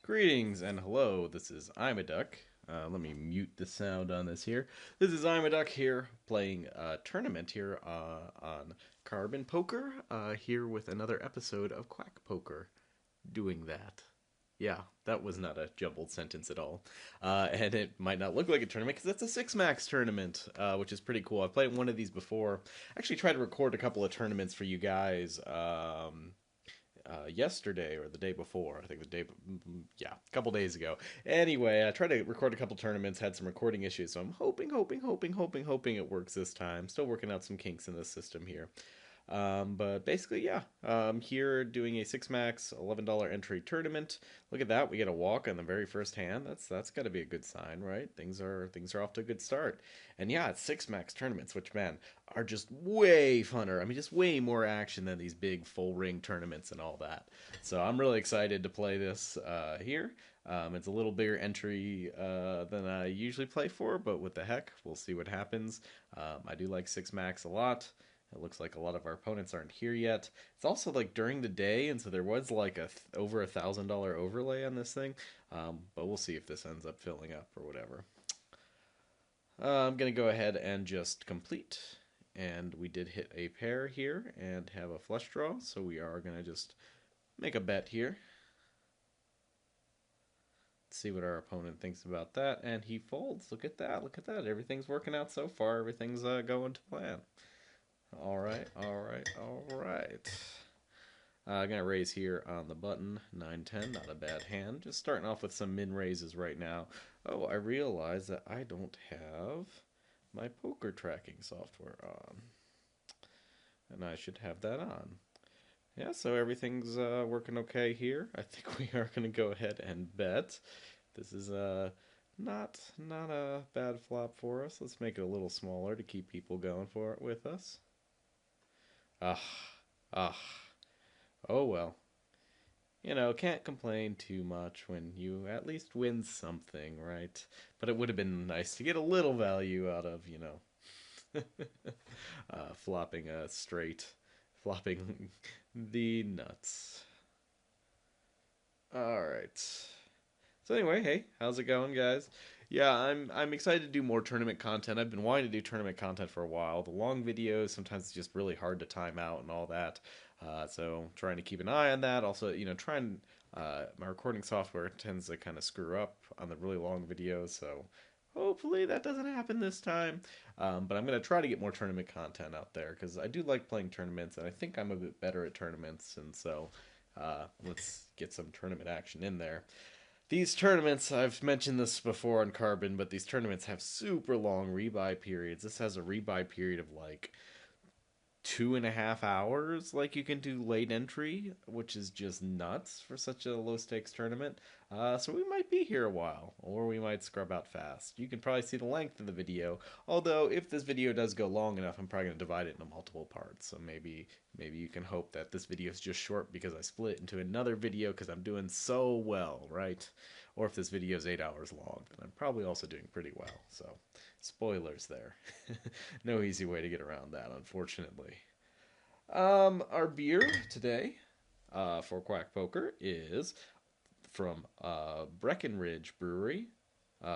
Greetings and hello, this is Imaduck. Let me mute the sound on this here. This is Imaduck here playing a tournament here on Carbon Poker, here with another episode of Quack Poker. Doing that. Yeah, that was not a jumbled sentence at all. And it might not look like a tournament because that's a six max tournament, which is pretty cool. I've played one of these before. Actually, tried to record a couple of tournaments for you guys. Yesterday or the day before. I think yeah, a couple days ago. Anyway, I tried to record a couple tournaments, had some recording issues, so I'm hoping it works this time. Still working out some kinks in the system here. But basically, yeah, here doing a six max $11 entry tournament. Look at that, we get a walk on the very first hand. That's got to be a good sign, right? Things are off to a good start. And yeah, it's six max tournaments, which man are just way funner. I mean, just way more action than these big full ring tournaments and all that. So I'm really excited to play this here. It's a little bigger entry than I usually play for, but what the heck, we'll see what happens. I do like six max a lot. It looks like a lot of our opponents aren't here yet. It's also like during the day, and so there was like over $1,000 overlay on this thing. But we'll see if this ends up filling up or whatever. I'm gonna go ahead and just complete, and we did hit a pair here and have a flush draw, so we are gonna just make a bet here. See what our opponent thinks about that, and he folds. Look at that, look at that. Everything's working out so far. Everything's going to plan. All right. I'm going to raise here on the button, 9-10, not a bad hand. Just starting off with some min raises right now. Oh, I realize that I don't have my poker tracking software on. And I should have that on. Yeah, so everything's working okay here. I think we are going to go ahead and bet. This is not a bad flop for us. Let's make it a little smaller to keep people going for it with us. Ah, ah. Oh well. Can't complain too much when you at least win something, right? But it would have been nice to get a little value out of, flopping a straight, flopping the nuts. All right. So anyway, hey, how's it going, guys? Yeah, I'm excited to do more tournament content. I've been wanting to do tournament content for a while. The long videos sometimes it's just really hard to time out and all that. So trying to keep an eye on that. Also, trying my recording software tends to kind of screw up on the really long videos. So hopefully that doesn't happen this time. But I'm gonna try to get more tournament content out there because I do like playing tournaments, and I think I'm a bit better at tournaments. And so let's get some tournament action in there. These tournaments, I've mentioned this before on Carbon, but these tournaments have super long rebuy periods. This has a rebuy period of like 2.5 hours. Like you can do late entry, which is just nuts for such a low stakes tournament. So we might be here a while, or we might scrub out fast. You can probably see the length of the video. Although if this video does go long enough, I'm probably gonna divide it into multiple parts. So maybe you can hope that this video is just short because I split it into another video because I'm doing so well, right? Or if this video is 8 hours long, then I'm probably also doing pretty well. So spoilers there. No easy way to get around that, unfortunately. Our beer today for Quack Poker is from Breckenridge Brewery,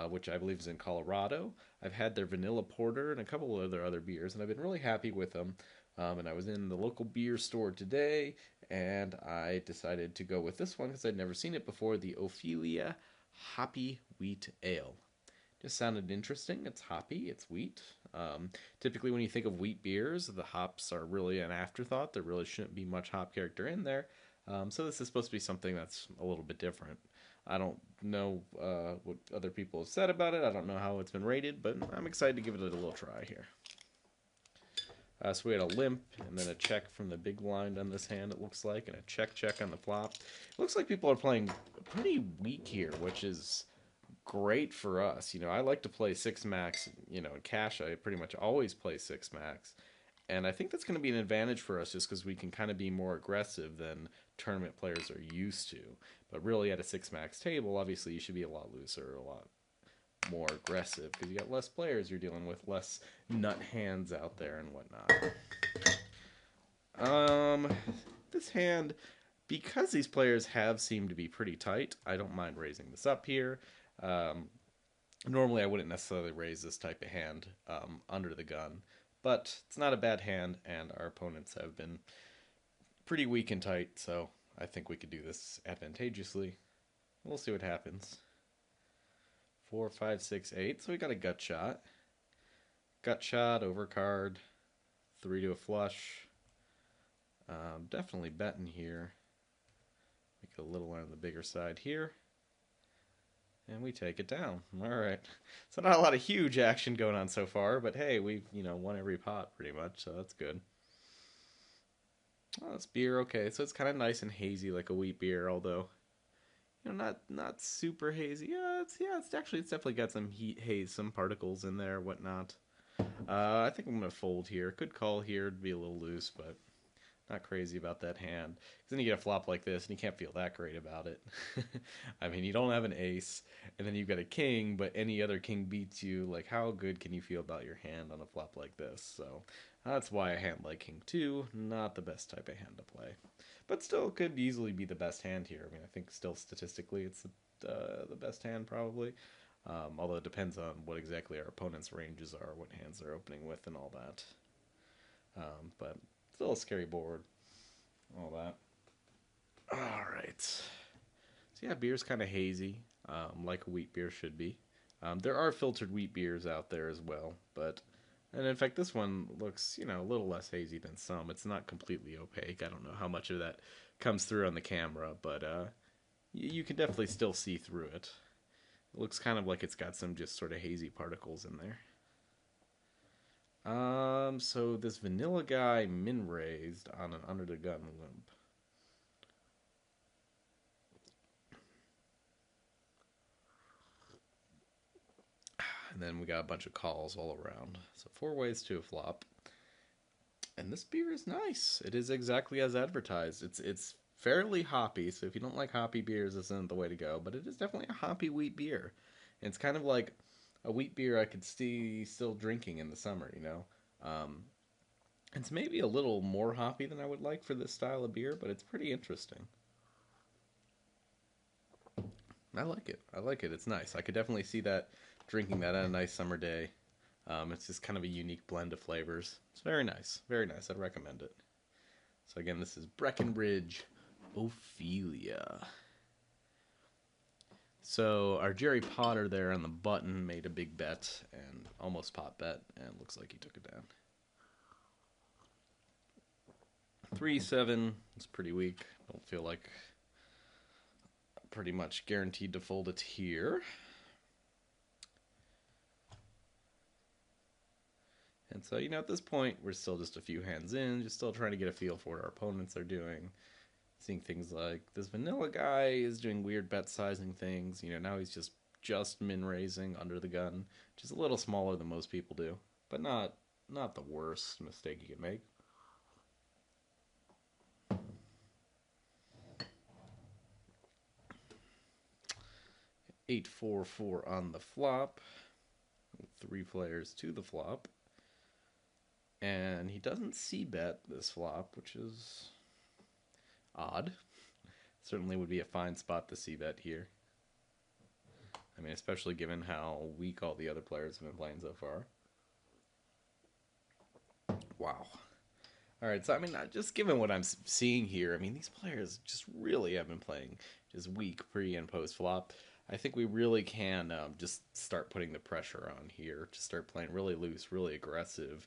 which I believe is in Colorado. I've had their vanilla porter and a couple of other beers, and I've been really happy with them. And I was in the local beer store today, and I decided to go with this one because I'd never seen it before, the Ophelia Hoppy Wheat Ale. Just sounded interesting. It's hoppy, it's wheat. Typically, when you think of wheat beers, the hops are really an afterthought. There really shouldn't be much hop character in there. So this is supposed to be something that's a little bit different. I don't know what other people have said about it. I don't know how it's been rated, but I'm excited to give it a little try here. So we had a limp and then a check from the big blind on this hand, it looks like, and a check on the flop. It looks like people are playing pretty weak here, which is great for us. I like to play six max. In cash, I pretty much always play six max. And I think that's going to be an advantage for us just because we can kind of be more aggressive than tournament players are used to. But really, at a six max table, obviously, you should be a lot looser, a lot more aggressive because you got less players you're dealing with, less nut hands out there and whatnot. This hand because these players have seemed to be pretty tight, I don't mind raising this up here. Um, Normally, I wouldn't necessarily raise this type of hand under the gun, but it's not a bad hand, and our opponents have been pretty weak and tight, so I think we could do this advantageously. We'll see what happens. 4, 5, 6, 8. So we got a gut shot. Gut shot, overcard, 3 to a flush. Definitely betting here. Make it a little on the bigger side here. And we take it down. All right. So not a lot of huge action going on so far, but hey, we've, won every pot pretty much, so that's good. Oh, this beer, okay. So it's kind of nice and hazy like a wheat beer, although not super hazy. It's definitely got some haze, some particles in there, whatnot. I think I'm gonna fold here. Could call here, it'd be a little loose, but not crazy about that hand. Because then you get a flop like this, and you can't feel that great about it. I mean, you don't have an ace, and then you've got a king, but any other king beats you. Like, how good can you feel about your hand on a flop like this? So that's why a hand like king 2, not the best type of hand to play. But still could easily be the best hand here. I mean, I think still statistically it's the best hand probably. Although it depends on what exactly our opponent's ranges are, what hands they're opening with, and all that. But still a scary board. All that. Alright. So yeah, beer's kind of hazy, like a wheat beer should be. There are filtered wheat beers out there as well, and in fact this one looks, a little less hazy than some. It's not completely opaque. I don't know how much of that comes through on the camera, but you can definitely still see through it. It looks kind of like it's got some just sort of hazy particles in there. So this vanilla guy min raised on an under the gun limp. And then we got a bunch of calls all around. So 4 ways to a flop. And this beer is nice. It is exactly as advertised. It's fairly hoppy, so if you don't like hoppy beers, this isn't the way to go. But it is definitely a hoppy wheat beer. And it's kind of like a wheat beer I could see still drinking in the summer, It's maybe a little more hoppy than I would like for this style of beer, but it's pretty interesting. I like it. It's nice. I could definitely see that drinking that on a nice summer day. It's just kind of a unique blend of flavors. It's very nice. Very nice. I'd recommend it. So again, this is Breckenridge Ophelia. So our Jerry Potter there on the button made a big bet and almost pot bet, and looks like he took it down. 3-7. It's pretty weak. Don't feel like pretty much guaranteed to fold it here. And so, at this point, we're still just a few hands in, just still trying to get a feel for what our opponents are doing. Seeing things like this vanilla guy is doing weird bet sizing things. Now he's just min raising under the gun, just a little smaller than most people do, but not the worst mistake you can make. 8-4-4 on the flop. 3 players to the flop. And he doesn't c-bet this flop, which is odd. Certainly would be a fine spot to c-bet here. I mean, especially given how weak all the other players have been playing so far. Wow. Alright, so I mean, just given what I'm seeing here, I mean, these players just really have been playing just weak pre and post flop. I think we really can just start putting the pressure on here, just start playing really loose, really aggressive.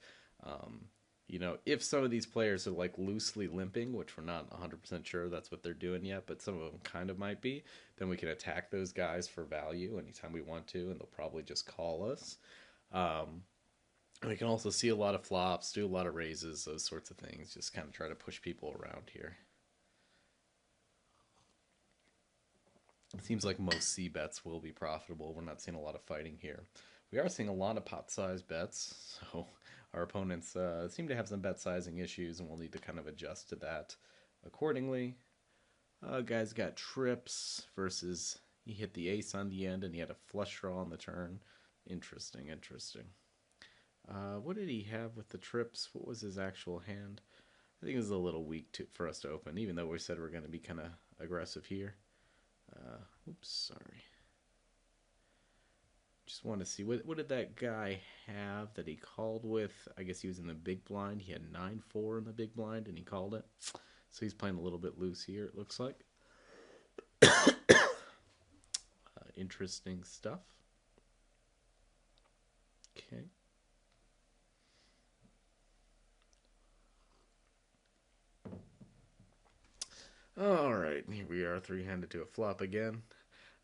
If some of these players are like loosely limping, which we're not 100% sure that's what they're doing yet, but some of them kind of might be, then we can attack those guys for value anytime we want to, and they'll probably just call us. We can also see a lot of flops, do a lot of raises, those sorts of things, just kind of try to push people around here. It seems like most c-bets will be profitable. We're not seeing a lot of fighting here. We are seeing a lot of pot-sized bets, so our opponents seem to have some bet sizing issues, and we'll need to kind of adjust to that accordingly. Guys got trips versus he hit the ace on the end, and he had a flush draw on the turn. Interesting. What did he have with the trips? What was his actual hand? I think it's a little weak for us to open, even though we said we're going to be kind of aggressive here. Oops, sorry. Just want to see, what did that guy have that he called with? I guess he was in the big blind. He had 9-4 in the big blind, and he called it. So he's playing a little bit loose here, it looks like. Interesting stuff. Okay. Alright, here we are, three-handed to a flop again.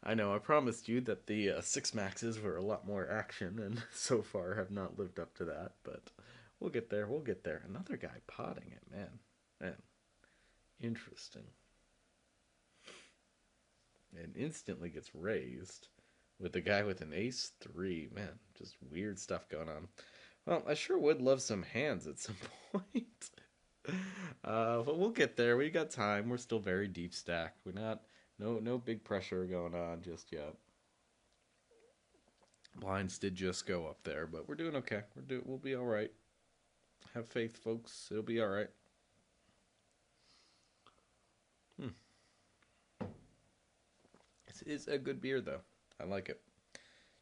I know, I promised you that the 6 maxes were a lot more action, and so far have not lived up to that, but we'll get there, we'll get there. Another guy potting it, man. Interesting. And instantly gets raised with the guy with an ace-3. Man, just weird stuff going on. Well, I sure would love some hands at some point. But we'll get there. We got time. We're still very deep stack. We're not no big pressure going on just yet. Blinds did just go up there, but we're doing okay. We'll be all right. Have faith, folks. It'll be all right. It's a good beer though. I like it.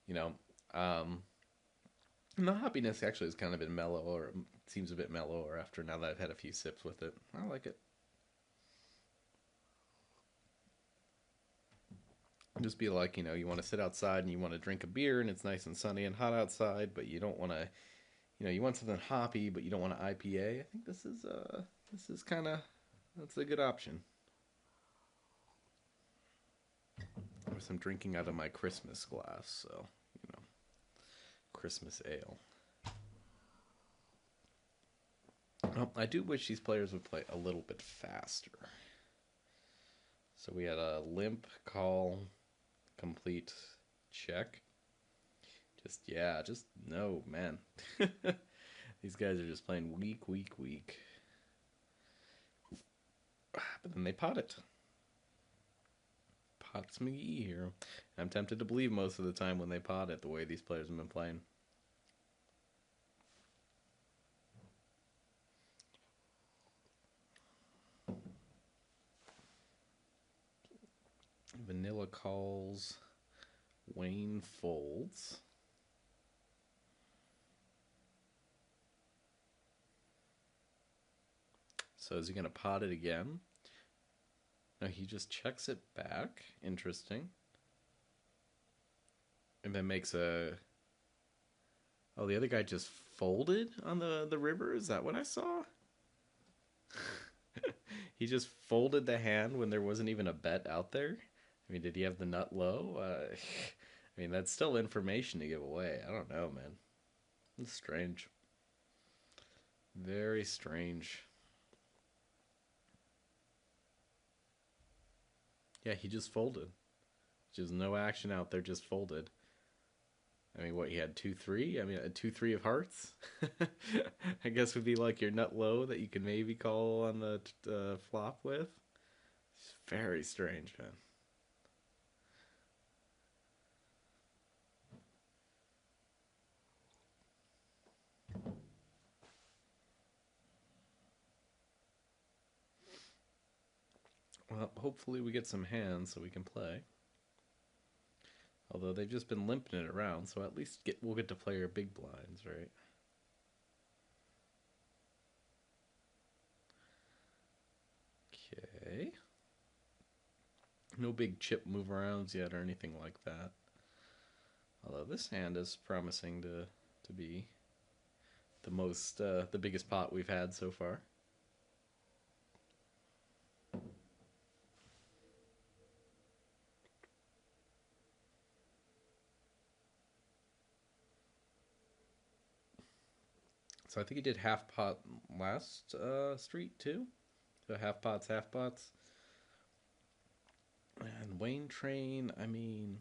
You know, the hoppiness actually has kind of been mellow, or seems a bit mellower after now that I've had a few sips with it. I like it. Just be like, you want to sit outside and you want to drink a beer and it's nice and sunny and hot outside, but you don't want to, you want something hoppy, but you don't want an IPA. I think this is kind of, that's a good option. Of course, I'm drinking out of my Christmas glass, so, Christmas ale. Well, I do wish these players would play a little bit faster. So we had a limp, call, complete, check. Just no, man. These guys are just playing weak. But then they pot it. Pots McGee here. I'm tempted to believe most of the time when they pot it, the way these players have been playing. Vanilla calls. Wayne folds. So is he going to pot it again? No, he just checks it back. Interesting. And then makes a... Oh, the other guy just folded on the river? Is that what I saw? He just folded the hand when there wasn't even a bet out there? I mean, did he have the nut low? I mean, that's still information to give away. I don't know, man. It's strange. Very strange. Yeah, he just folded. Just no action out there, just folded. I mean, what, he had 2-3? I mean, a 2-3 of hearts? I guess would be like your nut low that you can maybe call on the flop with. It's very strange, man. Well, hopefully we get some hands so we can play. Although they've just been limping it around, so at least we'll get to play our big blinds, right? Okay. No big chip move arounds yet or anything like that. Although this hand is promising to be the biggest pot we've had so far. So I think he did half pot last street too. So half pots, half pots. And Wayne Train, I mean,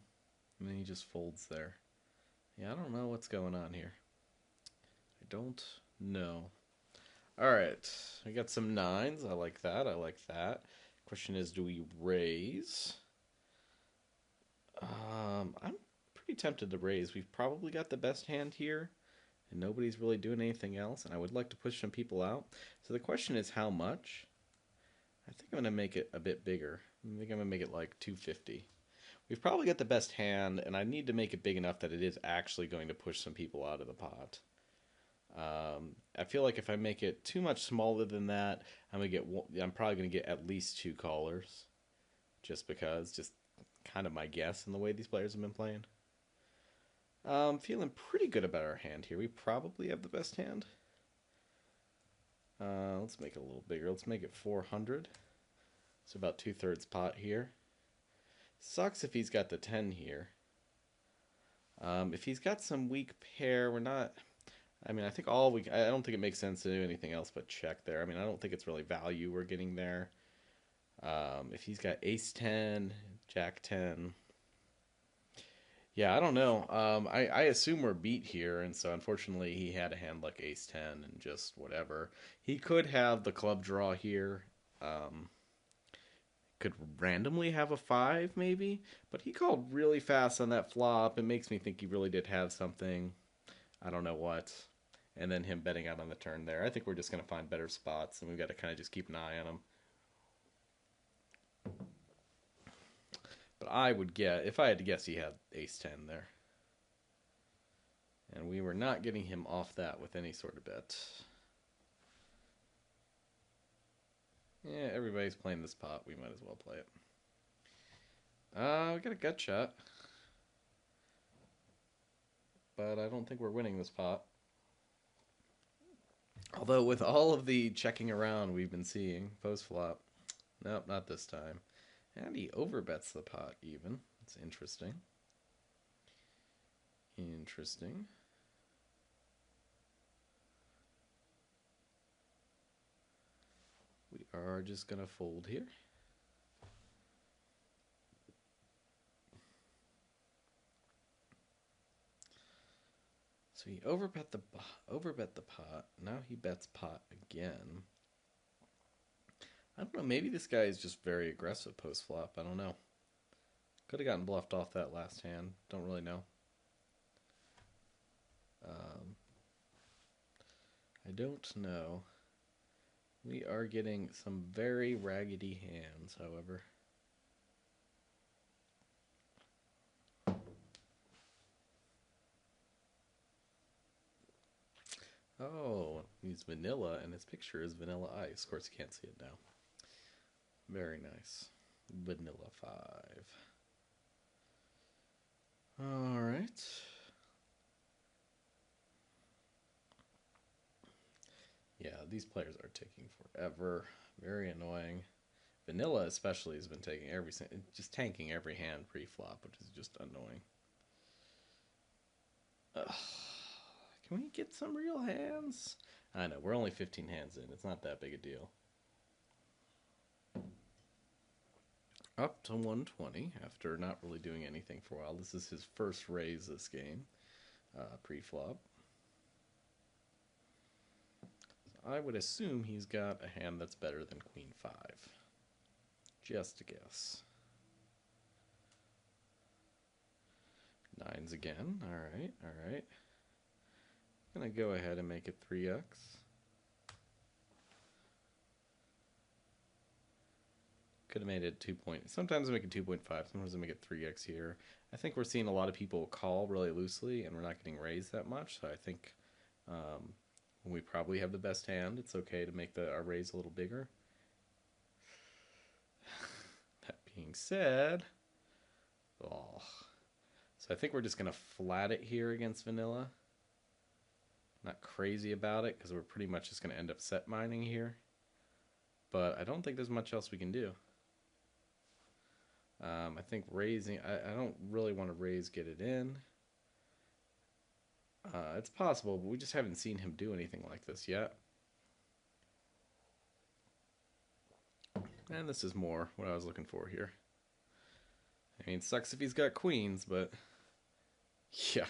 and then he just folds there. Yeah, I don't know what's going on here. I don't know. Alright, we got some nines. I like that. Question is, do we raise? I'm pretty tempted to raise. We've probably got the best hand here. and nobody's really doing anything else, and I would like to push some people out. So the question is how much? I think I'm going to make it a bit bigger. I think I'm going to make it like 250. We've probably got the best hand, and I need to make it big enough that it is actually going to push some people out of the pot. I feel like if I make it too much smaller than that, I'm probably going to get at least 2 callers, just because, just kind of my guess in the way these players have been playing. Feeling pretty good about our hand here. We probably have the best hand. Let's make it a little bigger. Let's make it 400. So about 2/3 pot here. Sucks if he's got the 10 here. If he's got some weak pair, we're not... I mean, I think I don't think it makes sense to do anything else but check there. I mean, I don't think it's really value we're getting there. If he's got ace 10, jack 10... Yeah, I don't know. I assume we're beat here, and so unfortunately he had a hand like ace 10 and just whatever. He could have the club draw here. Could randomly have a 5 maybe, but he called really fast on that flop. It makes me think he really did have something. I don't know what. And then him betting out on the turn there. I think we're just going to find better spots, and we've got to kind of just keep an eye on him. But I would get, if I had to guess, he had ace 10 there. And we were not getting him off that with any sort of bet. Yeah, everybody's playing this pot. We might as well play it. We got a gut shot. But I don't think we're winning this pot. Although with all of the checking around we've been seeing post-flop, nope, not this time. And he overbets the pot even. It's interesting. Interesting. We are just going to fold here. So he overbet the pot. Now he bets pot again. I don't know, maybe this guy is just very aggressive post-flop. I don't know. Could have gotten bluffed off that last hand. Don't really know. I don't know. We are getting some very raggedy hands, however. Oh, he's vanilla, and his picture is Vanilla Ice. Of course, you can't see it now. Very nice. Vanilla 5. All right. Yeah, these players are taking forever. Very annoying. Vanilla especially has been taking just tanking every hand pre-flop, which is just annoying. Ugh. Can we get some real hands? I know, we're only 15 hands in. It's not that big a deal. Up to 120 after not really doing anything for a while. This is his first raise this game, pre-flop. So I would assume he's got a hand that's better than Queen 5. Just a guess. Nines again. All right, all right. I'm going to go ahead and make it 3x. Could have made it 2 point. Sometimes I make it 2.5. Sometimes I make it 3x here. I think we're seeing a lot of people call really loosely, and we're not getting raised that much. So I think when we probably have the best hand, it's okay to make our raise a little bigger. That being said, oh, so I think we're just gonna flat it here against vanilla. Not crazy about it because we're pretty much just gonna end up set mining here. But I don't think there's much else we can do. I think raising, I don't really want to raise, get it in. It's possible, but we just haven't seen him do anything like this yet. And this is more what I was looking for here. I mean, it sucks if he's got queens, but yeah.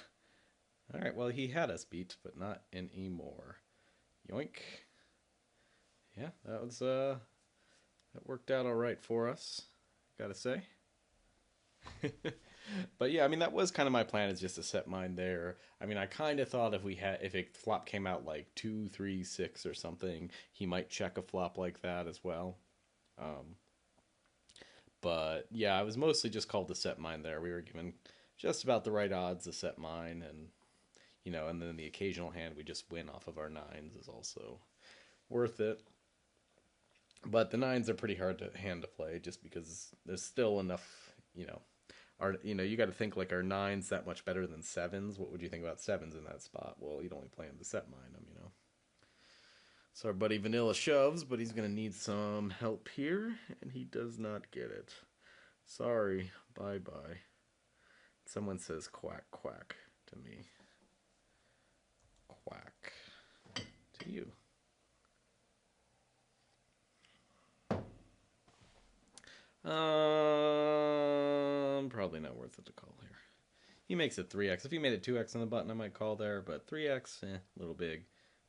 Alright, well, he had us beat, but not anymore. Yoink. Yeah, that worked out alright for us, gotta say. But yeah, I mean that was kind of my plan, is just to set mine there. I mean, I kind of thought if a flop came out like 2, 3, 6 or something, he might check a flop like that as well. Um, but yeah, I was mostly just called to set mine there. We were given just about the right odds to set mine, and and then the occasional hand we just win off of our nines is also worth it. But the nines are pretty hard to hand to play, just because there's still enough, you got to think like, are nines that much better than sevens? What would you think about sevens in that spot? Well, you'd only play them to set mine them. So our buddy Vanilla shoves, but he's gonna need some help here, and he does not get it. Sorry, bye bye. Someone says quack quack to me. Quack to you. Probably not worth it to call here. He makes it 3x. If he made it 2x on the button, I might call there, but 3x, a little big.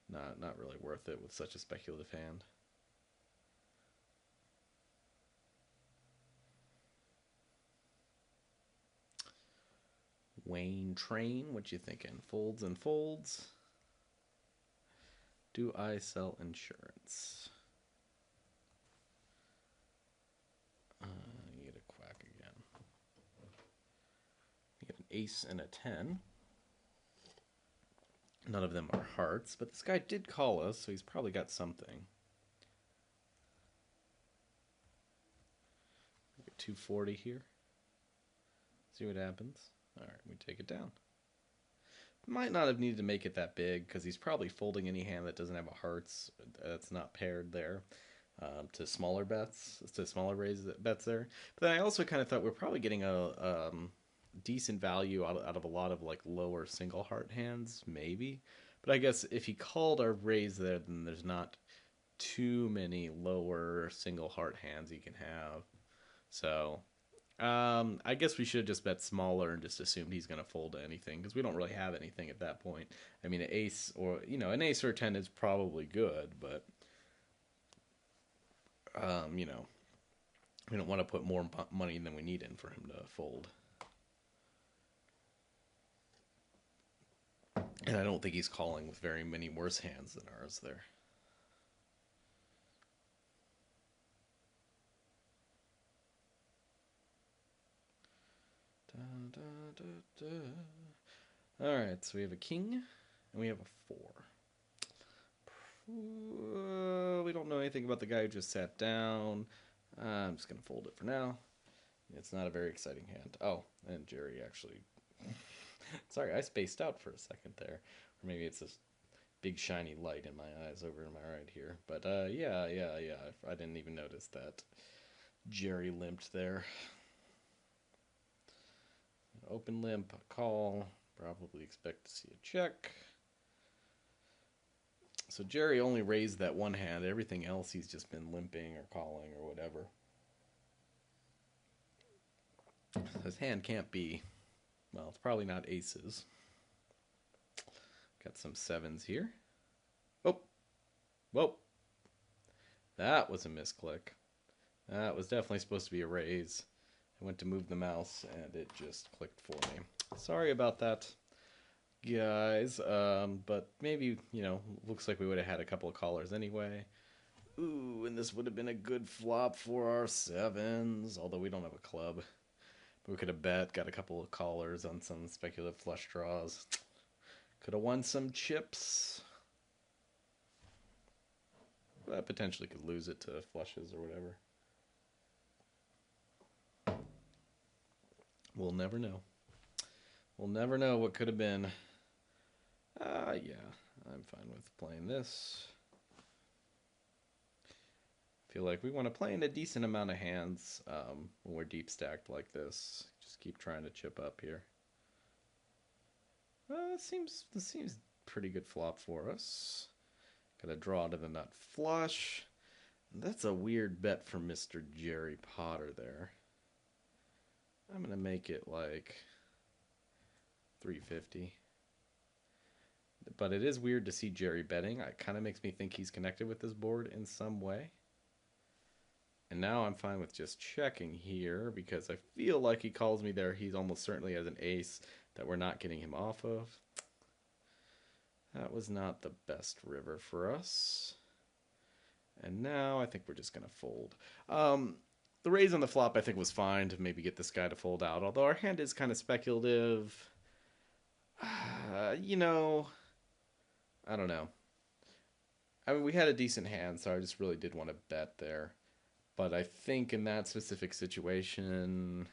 Not really worth it with such a speculative hand. Wayne Train, what you thinking? Folds and folds. Do I sell insurance? You get a quack again. You get an ace and a 10. None of them are hearts, but this guy did call us, so he's probably got something. 240 here. See what happens. Alright, we take it down. Might not have needed to make it that big, because he's probably folding any hand that doesn't have a hearts that's not paired there, to smaller bets, to smaller bets there. But then I also kind of thought we're probably getting a decent value out of a lot of like lower single heart hands, maybe. But I guess if he called our raise there, then there's not too many lower single heart hands he can have. So I guess we should have just bet smaller and just assumed he's going to fold to anything, because we don't really have anything at that point. I mean, an ace or a 10 is probably good, but we don't want to put more money than we need in for him to fold. And I don't think he's calling with very many worse hands than ours there. Alright, so we have a king, and we have a 4. We don't know anything about the guy who just sat down. I'm just going to fold it for now. It's not a very exciting hand. Oh, and Jerry actually... Sorry, I spaced out for a second there. Or maybe it's this big shiny light in my eyes over to my right here. But yeah. I didn't even notice that Jerry limped there. Open limp, call. Probably expect to see a check. So Jerry only raised that one hand. Everything else he's just been limping or calling or whatever. His hand can't be... Well, it's probably not aces. Got some 7s here. Oh! Whoa! That was a misclick. That was definitely supposed to be a raise. I went to move the mouse and it just clicked for me. Sorry about that, guys. But maybe, looks like we would have had a couple of callers anyway. Ooh, and this would have been a good flop for our 7s, although we don't have a club. We could have bet, got a couple of callers on some speculative flush draws. Could have won some chips. But potentially could lose it to flushes or whatever. We'll never know. We'll never know what could have been. Yeah, I'm fine with playing this. Feel like we want to play in a decent amount of hands when we're deep stacked like this. Just keep trying to chip up here. This seems pretty good flop for us. Got a draw to the nut flush. That's a weird bet from Mr. Jerry Potter there. I'm gonna make it like 350. But it is weird to see Jerry betting. It kind of makes me think he's connected with this board in some way. And now I'm fine with just checking here because I feel like he calls me there. He's almost certainly has an ace that we're not getting him off of. That was not the best river for us. And now I think we're just going to fold. The raise on the flop I think was fine to maybe get this guy to fold out. Although our hand is kind of speculative. You know, I don't know. I mean, we had a decent hand, so I just really did want to bet there. But I think in that specific situation,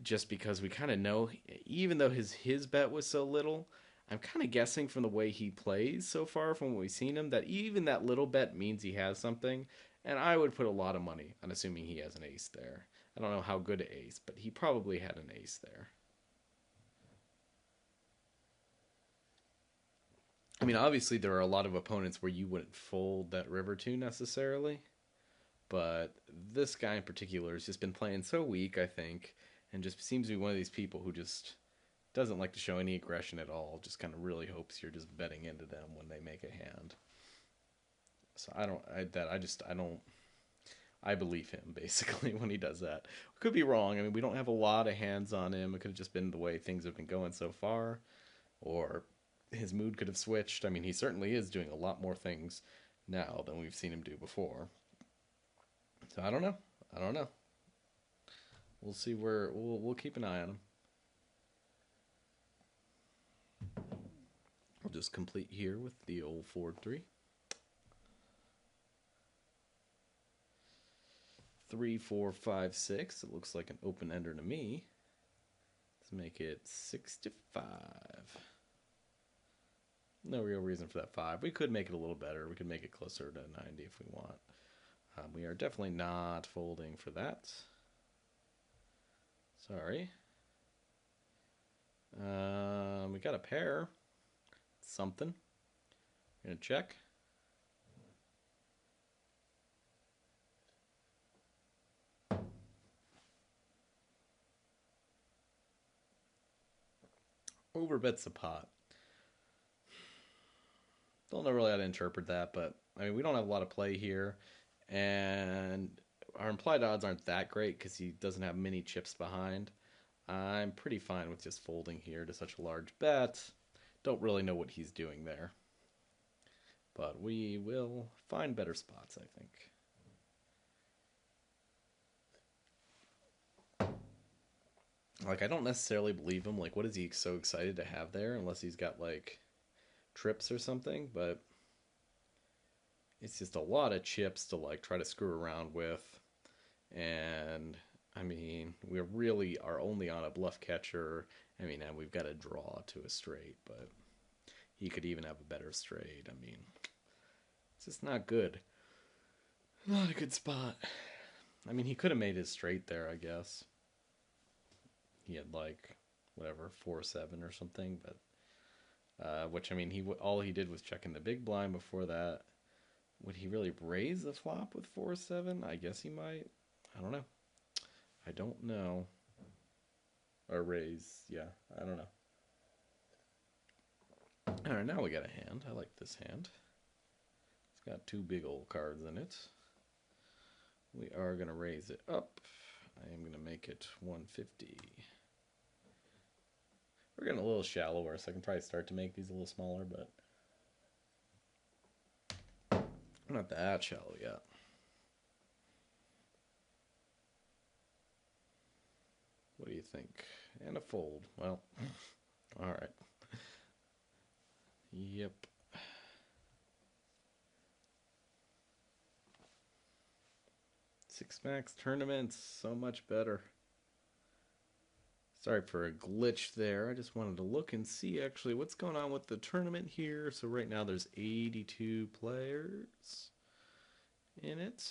just because we kind of know, even though his bet was so little, I'm kind of guessing from the way he plays so far, from what we've seen him, that even that little bet means he has something. And I would put a lot of money on assuming he has an ace there. I don't know how good an ace, but he probably had an ace there. I mean, obviously there are a lot of opponents where you wouldn't fold that river to necessarily. But this guy in particular has just been playing so weak, I think, and just seems to be one of these people who just doesn't like to show any aggression at all. Just kind of really hopes you're just betting into them when they make a hand. So I believe him basically when he does that. Could be wrong. I mean, we don't have a lot of hands on him. It could have just been the way things have been going so far, or his mood could have switched. I mean, he certainly is doing a lot more things now than we've seen him do before. So I don't know. I don't know. We'll see where we'll keep an eye on him. We'll just complete here with the old 4-3. 3, 4, 5, 6. It looks like an open ender to me. Let's make it 65. No real reason for that 5. We could make it a little better. We could make it closer to 90 if we want. We are definitely not folding for that. Sorry. We got a pair. Something. We're going to check. Overbets the pot. Don't know really how to interpret that, but I mean, we don't have a lot of play here, and our implied odds aren't that great because he doesn't have many chips behind. I'm pretty fine with just folding here to such a large bet. Don't really know what he's doing there, but we will find better spots, I think. Like, I don't necessarily believe him. Like, what is he so excited to have there? Unless he's got, like, trips or something. But it's just a lot of chips to, like, try to screw around with. And, I mean, we really are only on a bluff catcher. I mean, and we've got a draw to a straight. But he could even have a better straight. I mean, it's just not good. Not a good spot. I mean, he could have made his straight there, I guess. He had like whatever 4-7 or something, but which I mean all he did was check in the big blind before that. Would he really raise the flop with 4-7? I guess he might. I don't know. I don't know. Or raise, yeah, I don't know. All right, now we got a hand. I like this hand. It's got 2 big old cards in it. We are gonna raise it up. I am gonna make it 150. We're getting a little shallower, so I can probably start to make these a little smaller, but not that shallow yet. What do you think? And a fold. Well, all right. Yep. Six max tournaments, so much better. Sorry for a glitch there. I just wanted to look and see actually what's going on with the tournament here. So right now there's 82 players in it.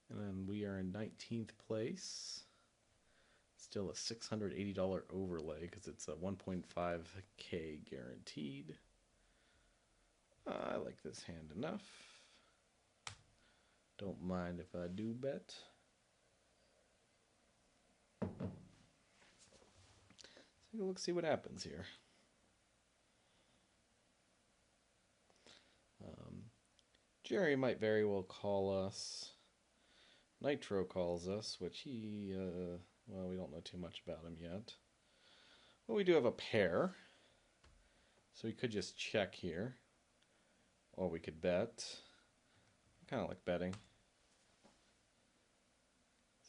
And then we are in 19th place. Still a $680 overlay because it's a 1.5K guaranteed. I like this hand enough. Don't mind if I do bet. Let's take a look, see what happens here. Jerry might very well call us. Nitro calls us, which he, well, we don't know too much about him yet. Well, we do have a pair. So we could just check here. Or we could bet. I kind of like betting.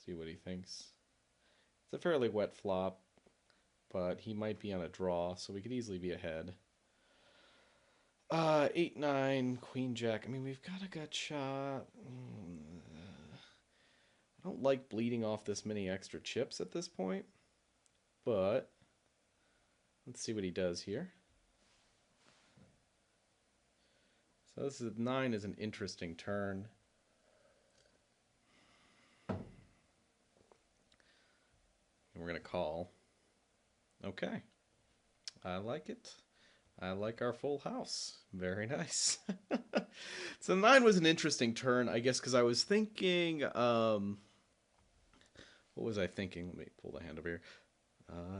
See what he thinks. It's a fairly wet flop, but he might be on a draw, so we could easily be ahead. 8-9, Queen Jack. I mean, we've got a gut shot. I don't like bleeding off this many extra chips at this point, but let's see what he does here. So this is 9 is an interesting turn. We're going to call. Okay. I like it. I like our full house. Very nice. So 9 was an interesting turn, I guess, because I was thinking, what was I thinking? Let me pull the hand over here.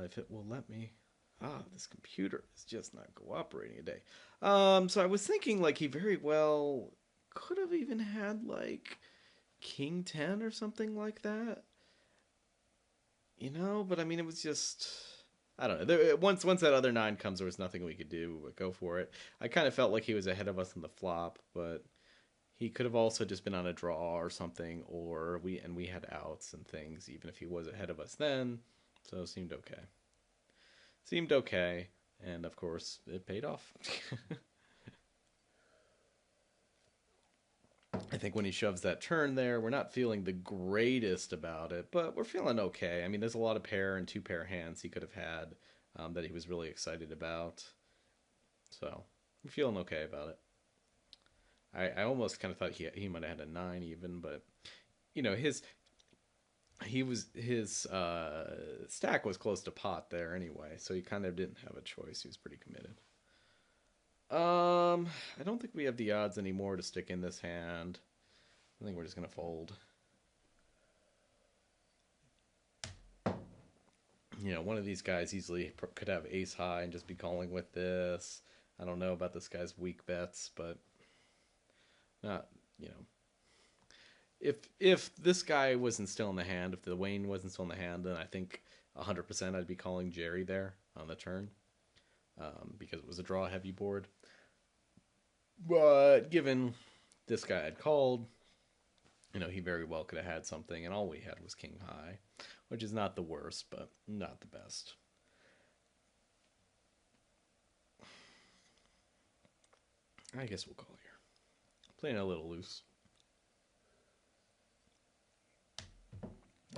If it will let me. This computer is just not cooperating today. So I was thinking, like, he very well could have even had, like, King 10 or something like that. You know, but I mean, it was just, I don't know. Once that other 9 comes, there was nothing we could do but go for it. I kind of felt like he was ahead of us in the flop, but he could have also just been on a draw or something, or we had outs and things, even if he was ahead of us then. So it seemed okay. Seemed okay, and of course, it paid off. I think when he shoves that turn there, we're not feeling the greatest about it, but we're feeling okay. I mean, there's a lot of pair and 2-pair hands he could have had that he was really excited about. So, I'm feeling okay about it. I almost kind of thought he might have had a 9 even, but, you know, his stack was close to pot there anyway, so he kind of didn't have a choice. He was pretty committed. I don't think we have the odds anymore to stick in this hand. I think we're just going to fold. You know, one of these guys easily could have ace high and just be calling with this. I don't know about this guy's weak bets, but not, you know. If this guy wasn't still in the hand, if the Wayne wasn't still in the hand, then I think 100% I'd be calling Jerry there on the turn because it was a draw heavy board. But given this guy had called, you know, he very well could have had something, and all we had was king high, which is not the worst, but not the best. I guess we'll call here. Playing a little loose.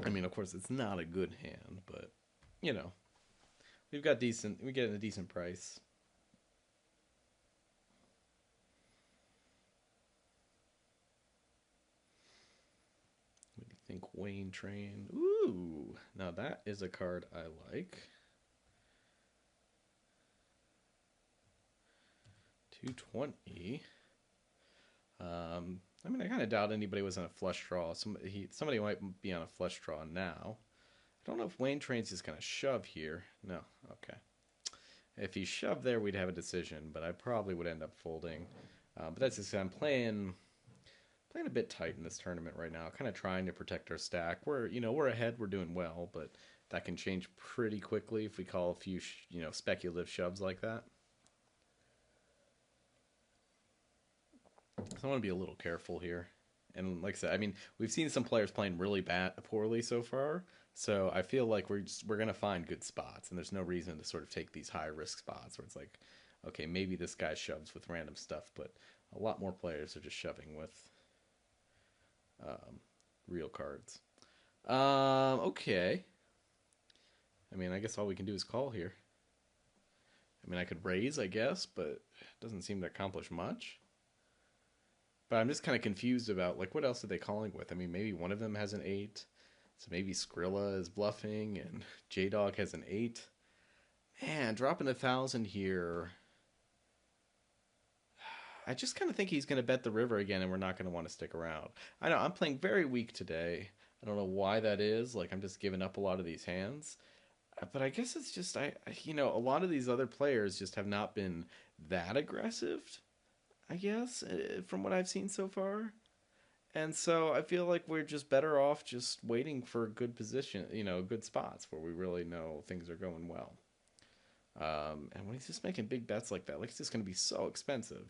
I mean, of course, it's not a good hand, but, you know, we're getting a decent price. What do you think, Wayne Train? Ooh, now that is a card I like. 220. I mean, I kind of doubt anybody was on a flush draw. Somebody might be on a flush draw now. I don't know if Wayne Train's just going to shove here. No, okay. If he shoved there, we'd have a decision, but I probably would end up folding. But that's just, I'm playing a bit tight in this tournament right now, kind of trying to protect our stack. We're ahead, we're doing well, but that can change pretty quickly if we call a few, speculative shoves like that. So I want to be a little careful here. And like I said, I mean, we've seen some players playing really poorly so far. So I feel like we're going to find good spots. And there's no reason to sort of take these high risk spots where it's like, okay, maybe this guy shoves with random stuff. But a lot more players are just shoving with real cards. Okay. I mean, I guess all we can do is call here. I mean, I could raise, I guess, but it doesn't seem to accomplish much. But I'm just kind of confused about, like, what else are they calling with? I mean, maybe one of them has an 8. So maybe Skrilla is bluffing and J-Dog has an 8. Man, dropping 1,000 here. I just kind of think he's going to bet the river again and we're not going to want to stick around. I know, I'm playing very weak today. I don't know why that is. Like, I'm just giving up a lot of these hands. But I guess it's just, a lot of these other players just have not been that aggressive. I guess, from what I've seen so far. And so I feel like we're just better off just waiting for good position, good spots where we really know things are going well. And when he's just making big bets like that, like it's just going to be so expensive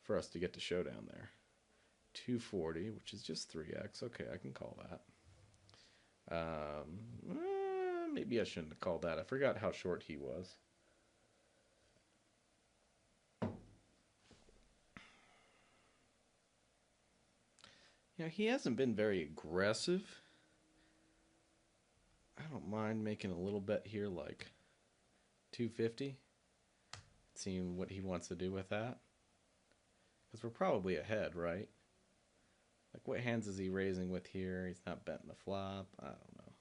for us to get to showdown there. 240, which is just 3x. Okay, I can call that. Maybe I shouldn't have called that. I forgot how short he was. He hasn't been very aggressive. I don't mind making a little bet here, like 250. Seeing what he wants to do with that. Because we're probably ahead, right? Like, what hands is he raising with here? He's not betting the flop. I don't know.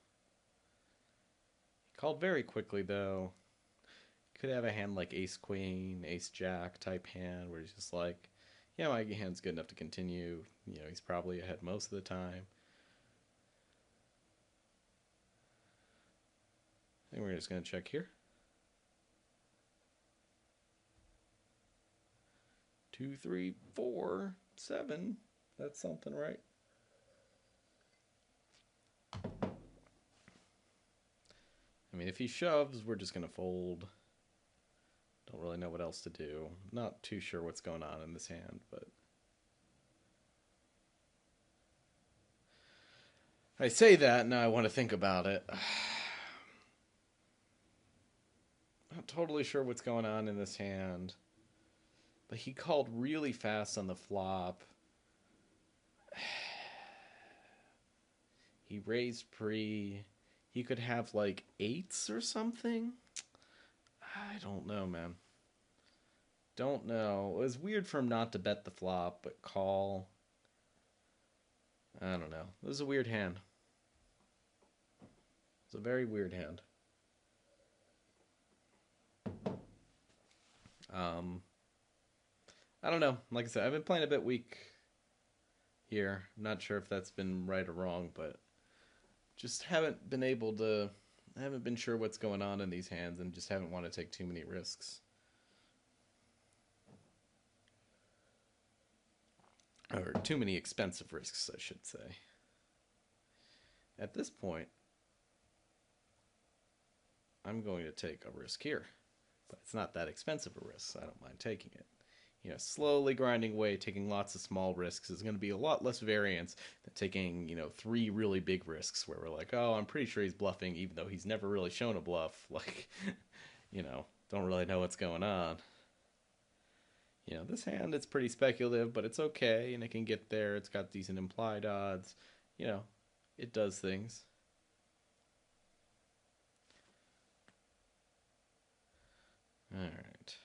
He called very quickly, though. Could have a hand like ace queen, ace jack type hand where he's just like, yeah, my hand's good enough to continue. He's probably ahead most of the time. I think we're just going to check here. 2, 3, 4, 7. That's something, right? I mean, if he shoves, we're just going to fold. Don't really know what else to do. Not too sure what's going on in this hand, but I say that, now I want to think about it. Not totally sure what's going on in this hand. But he called really fast on the flop. He raised pre. He could have like eights or something. I don't know, man. Don't know. It was weird for him not to bet the flop, but call. I don't know. It was a weird hand. It's a very weird hand. I don't know. Like I said, I've been playing a bit weak here. I'm not sure if that's been right or wrong, but just haven't been able to. I haven't been sure what's going on in these hands and just haven't wanted to take too many risks. Or too many expensive risks, I should say. At this point, I'm going to take a risk here. But it's not that expensive a risk, so I don't mind taking it. Slowly grinding away, taking lots of small risks is going to be a lot less variance than taking, 3 really big risks where we're like, oh, I'm pretty sure he's bluffing, even though he's never really shown a bluff. Like, don't really know what's going on. This hand, it's pretty speculative, but it's okay, and it can get there. It's got decent implied odds. It does things. All right.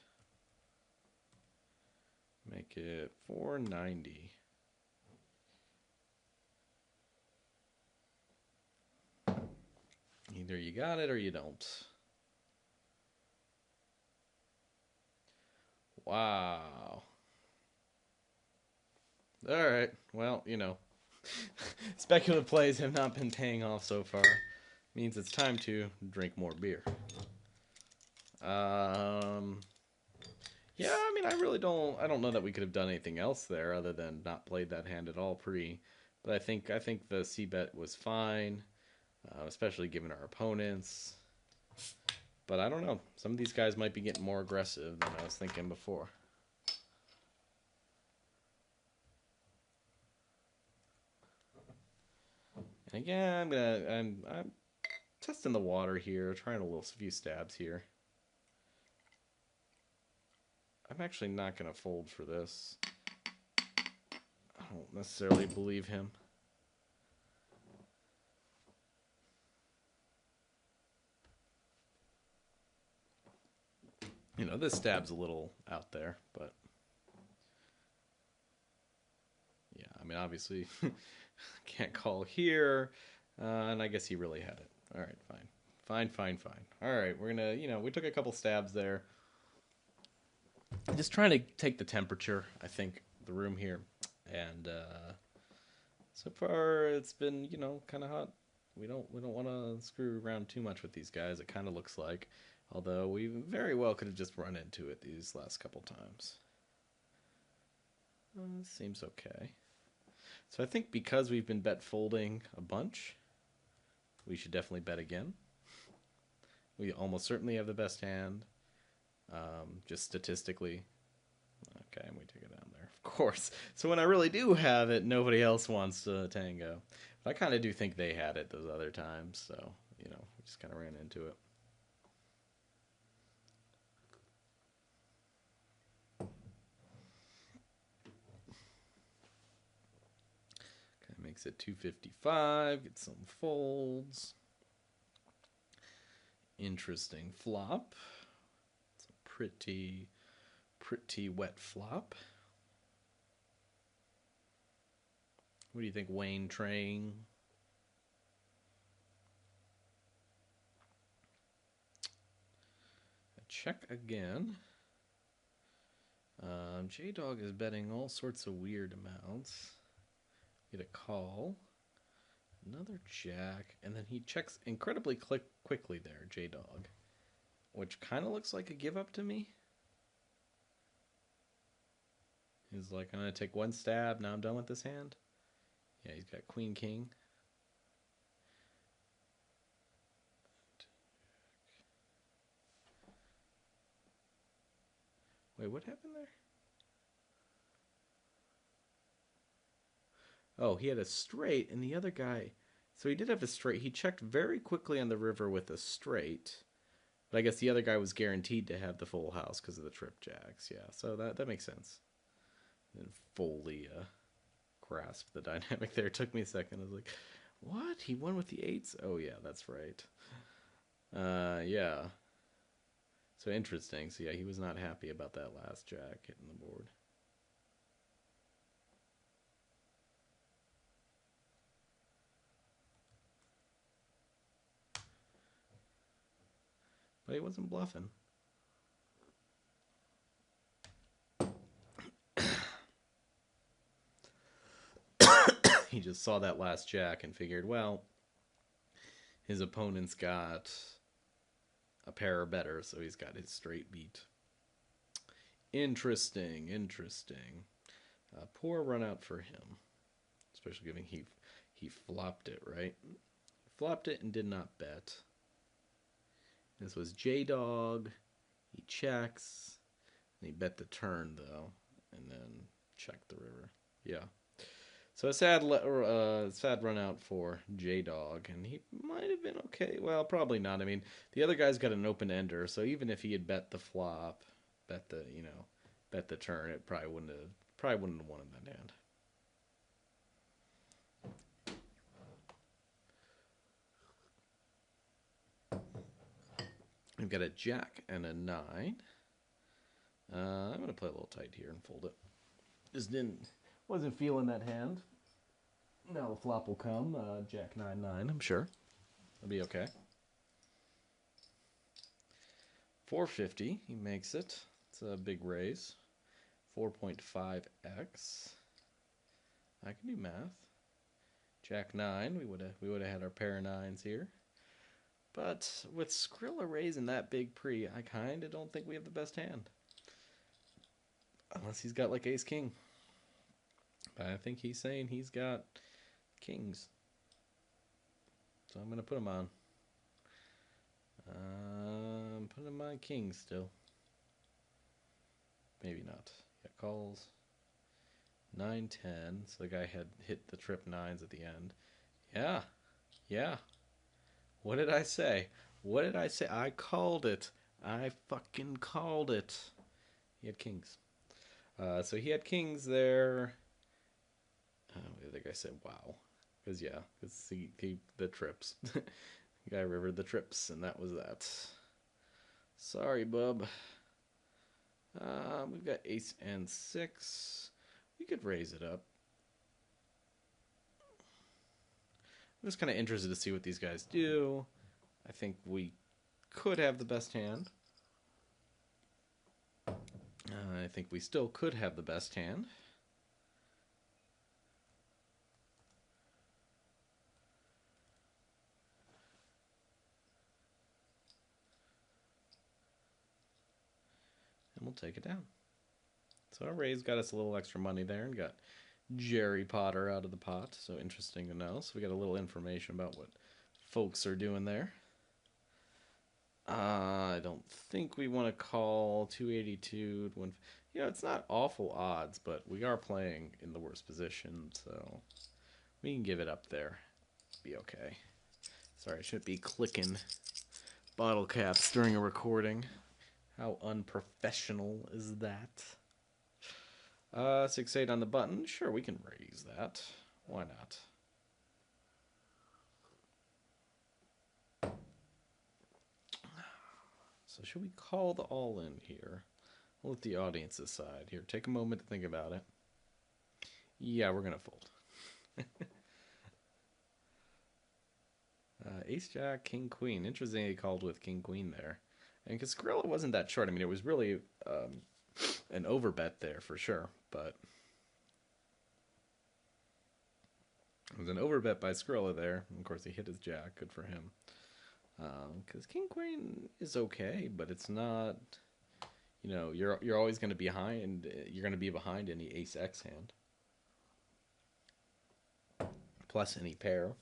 Make it 490. Either you got it or you don't. Wow. All right. Well, speculative plays have not been paying off so far. Means it's time to drink more beer. Yeah, I mean, I don't know that we could have done anything else there other than not played that hand at all but I think the c-bet was fine, especially given our opponents. But I don't know. Some of these guys might be getting more aggressive than I was thinking before. And again, I'm testing the water here, trying a few stabs here. I'm actually not going to fold for this. I don't necessarily believe him. This stab's a little out there, but yeah, I mean, obviously can't call here, and I guess he really had it. All right, fine. All right, we're gonna, we took a couple stabs there. Just trying to take the temperature, I think, the room here, and so far it's been, kind of hot. We don't want to screw around too much with these guys. It kind of looks like, although we very well could have just run into it these last couple times. Seems okay. So I think because we've been bet folding a bunch, we should definitely bet again. We almost certainly have the best hand, just statistically. Okay, we take it down there, of course. So when I really do have it, nobody else wants to tango. But I kind of do think they had it those other times, so, you know, we just kind of ran into it. Okay, makes it 255, get some folds. Interesting flop. It's a pretty wet flop. What do you think, Wayne Train? Check again. J-Dog is betting all sorts of weird amounts. Get a call. Another jack. And then he checks incredibly quickly there, J-Dog. Which kind of looks like a give up to me. He's like, I'm going to take one stab. Now I'm done with this hand. Yeah, he's got Queen King. Wait, what happened there? Oh, he had a straight, and the other guy... So he did have a straight. He checked very quickly on the river with a straight. But I guess the other guy was guaranteed to have the full house because of the trip jacks. Yeah, so that makes sense. And fully grasped the dynamic there. It took me a second. I was like, what? He won with the eights? Oh, yeah, that's right. Yeah. So interesting. So, yeah, he was not happy about that last jack hitting the board. But he wasn't bluffing. He just saw that last jack and figured, well, his opponent's got a pair or better, so he's got his straight beat. Interesting. Poor run out for him, especially given he flopped it, right? Flopped it and did not bet. This was J-Dog. He checks. And he bet the turn, though, and then checked the river. Yeah. So a sad run out for J-Dog, and he might have been okay. Well, probably not. I mean, the other guy's got an open ender, so even if he had bet the flop, bet the turn, it probably wouldn't have won in that hand. We've got a jack and a 9. I'm going to play a little tight here and fold it. Just wasn't feeling that hand. Now the flop will come. Jack 9-9, I'm sure. It'll be okay. 450, he makes it. It's a big raise. 4.5x. I can do math. Jack 9, we would have had our pair of 9s here. But with Skrilla raising that big pre, I kind of don't think we have the best hand. Unless he's got like ace king. But I think he's saying he's got kings. So I'm going to put him on. Put him on kings still. Maybe not. Yeah, calls. 9-10. So the guy had hit the trip 9s at the end. Yeah. What did I say? I called it. I fucking called it. He had kings. So he had kings there. I think I said wow. Because the trips. The guy rivered the trips, and that was that. Sorry, bub. We've got ace and 6. We could raise it up. I'm just kind of interested to see what these guys do. I think we could have the best hand. I think we still could have the best hand. And we'll take it down. So our raise got us a little extra money there and got Jerry Potter out of the pot. So interesting to know. So we got a little information about what folks are doing there. I don't think we want to call 282 to 1. You know, it's not awful odds, but we are playing in the worst position, so we can give it up there. Be okay. Sorry, I shouldn't be clicking bottle caps during a recording. How unprofessional is that? 6-8 on the button. Sure, we can raise that. Why not? So should we call the all-in here? We'll let the audience decide. Here, take a moment to think about it. Yeah, we're going to fold. Ace, Jack, King, Queen. Interesting he called with King, Queen there. And because Skrilla wasn't that short. I mean, it was really an overbet there for sure. But it was an overbet by Skrilla there. And of course, he hit his Jack. Good for him. Because King, Queen is okay, but it's not... You know, you're always going to be behind. You're going to be behind any Ace X hand. Plus any pair.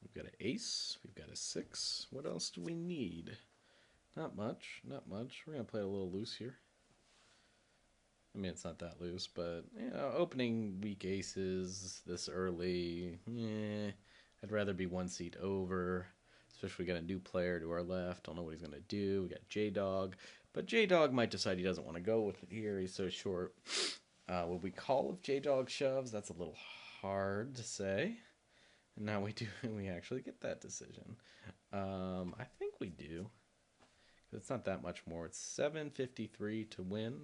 We've got an ace. We've got a 6. What else do we need? Not much. Not much. We're going to play a little loose here. I mean, it's not that loose, but, you know, opening weak aces this early, I'd rather be one seat over, especially we got a new player to our left. Don't know what he's going to do. We got J-Dog, but J-Dog might decide he doesn't want to go with it here. He's so short. Would we call if J-Dog shoves? That's a little hard to say. And now we do. We actually get that decision. I think we do. It's not that much more. It's 753 to win.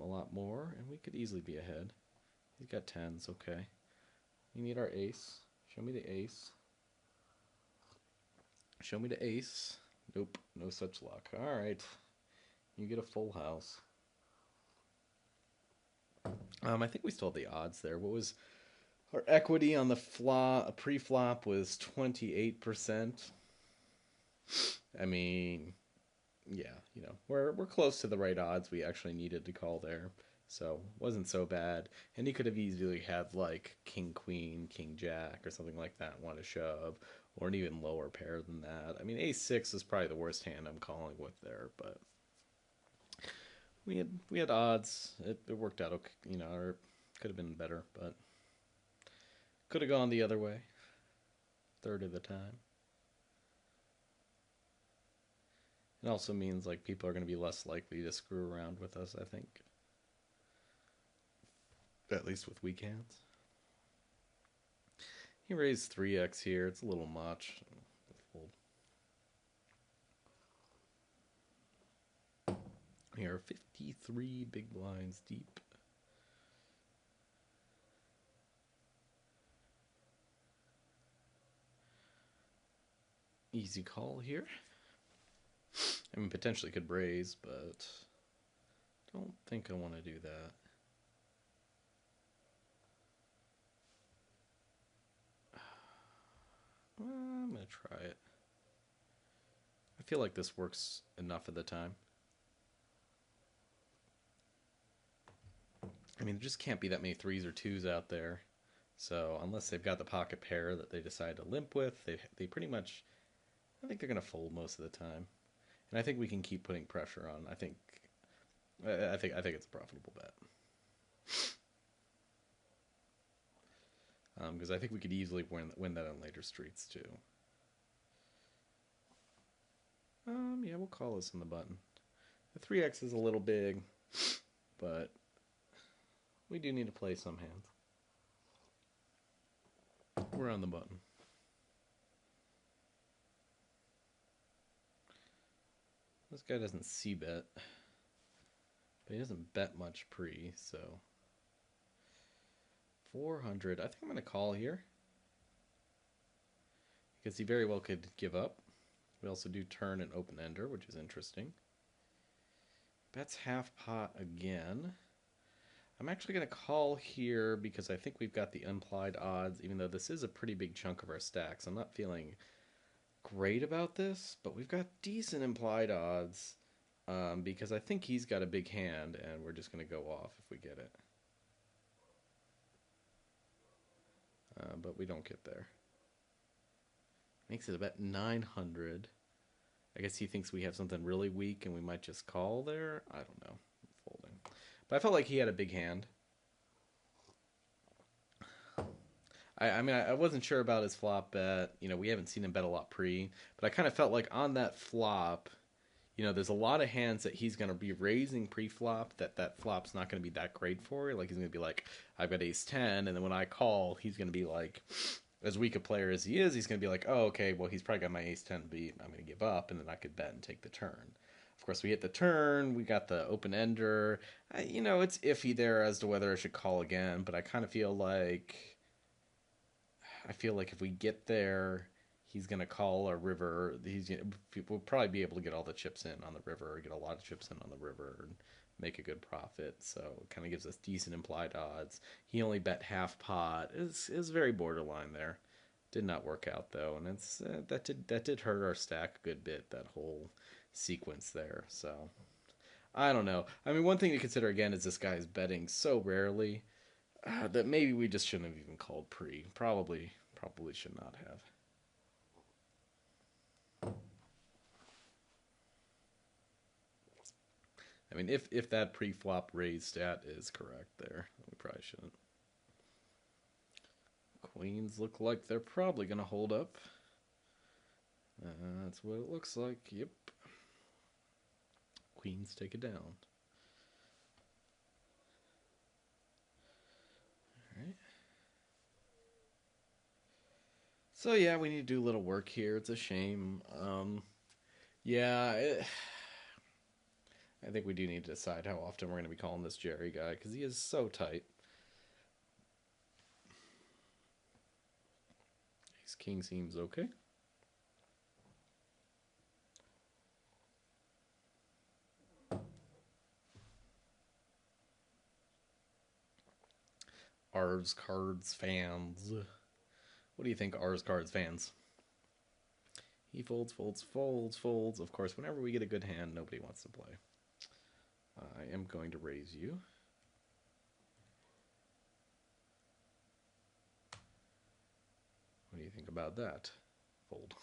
A lot more, and we could easily be ahead. He's got 10s, okay. We need our ace. Show me the ace. Show me the ace. Nope, no such luck. Alright. You get a full house. I think we still have the odds there. What was our equity on the flop? Pre-flop was 28%. I mean... Yeah, you know, we're close to the right odds we actually needed to call there, so wasn't so bad. And he could have easily had like King Queen, King Jack, or something like that, want to shove, or an even lower pair than that. I mean, Ace 6 is probably the worst hand I'm calling with there, but we had odds. It worked out okay, you know, or could have been better, but could have gone the other way. Third of the time. It also means like people are going to be less likely to screw around with us, I think. At least with weak hands. He raised 3x here. It's a little much. Fold. Here are 53 big blinds deep. Easy call here. I mean, potentially could raise, but don't think I want to do that. I'm going to try it. I feel like this works enough of the time. I mean, there just can't be that many 3s or 2s out there. So unless they've got the pocket pair that they decide to limp with, they pretty much, I think they're going to fold most of the time. And I think we can keep putting pressure on. I think it's a profitable bet. Because I think we could easily win that on later streets too. Yeah, we'll call this on the button. The 3x is a little big, but we do need to play some hands. We're on the button. This guy doesn't c-bet, but he doesn't bet much pre, so 400. I think I'm going to call here because he very well could give up. We also do turn and open ender, which is interesting. Bets half pot again. I'm actually going to call here because I think we've got the implied odds, even though this is a pretty big chunk of our stacks. I'm not feeling great about this, but we've got decent implied odds because I think he's got a big hand, and we're just going to go off if we get it. But we don't get there. Makes it about 900. I guess he thinks we have something really weak and we might just call there. I don't know. I'm folding. But I felt like he had a big hand. I mean, I wasn't sure about his flop bet. You know, we haven't seen him bet a lot pre. But I kind of felt like on that flop, you know, there's a lot of hands that he's going to be raising pre-flop that flop's not going to be that great for. Like, he's going to be like, I've got ace 10. And then when I call, he's going to be like, as weak a player as he is, he's going to be like, oh, okay, well, he's probably got my ace 10 beat. I'm going to give up. And then I could bet and take the turn. Of course, we hit the turn. We got the open ender. You know, it's iffy there as to whether I should call again. But I kind of feel like if we get there, he's gonna call a river. We'll probably be able to get all the chips in on the river, or get a lot of chips in on the river, and make a good profit. So it kind of gives us decent implied odds. He only bet half pot. Is very borderline there. Did not work out though, and it's that did hurt our stack a good bit. That whole sequence there. So I don't know. I mean, one thing to consider again is this guy's betting so rarely. That maybe we just shouldn't have even called pre. Probably should not have. I mean, if that pre-flop raise stat is correct there, we probably shouldn't. Queens look like they're probably going to hold up. That's what it looks like. Yep. Queens take it down. So yeah, we need to do a little work here. It's a shame. Yeah, I think we do need to decide how often we're going to be calling this Jerry guy because he is so tight. Ace King seems okay. Ars Cards fans. What do you think, Ars Cards fans? He folds, folds, folds, folds. Of course, whenever we get a good hand, nobody wants to play. I am going to raise you. What do you think about that? Fold.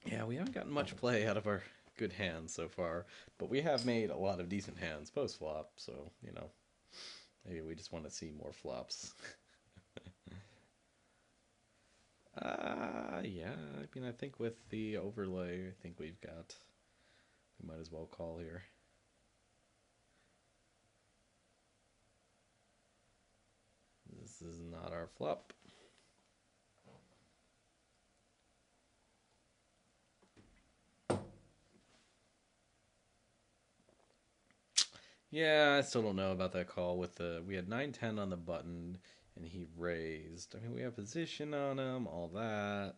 Yeah, we haven't gotten much play out of our good hands so far, but we have made a lot of decent hands post-flop, so, you know, maybe we just want to see more flops. Yeah, I mean, I think with the overlay, I think we might as well call here. This is not our flop. Yeah, I still don't know about that call with we had 9-10 on the button and he raised. I mean, we have position on him, all that.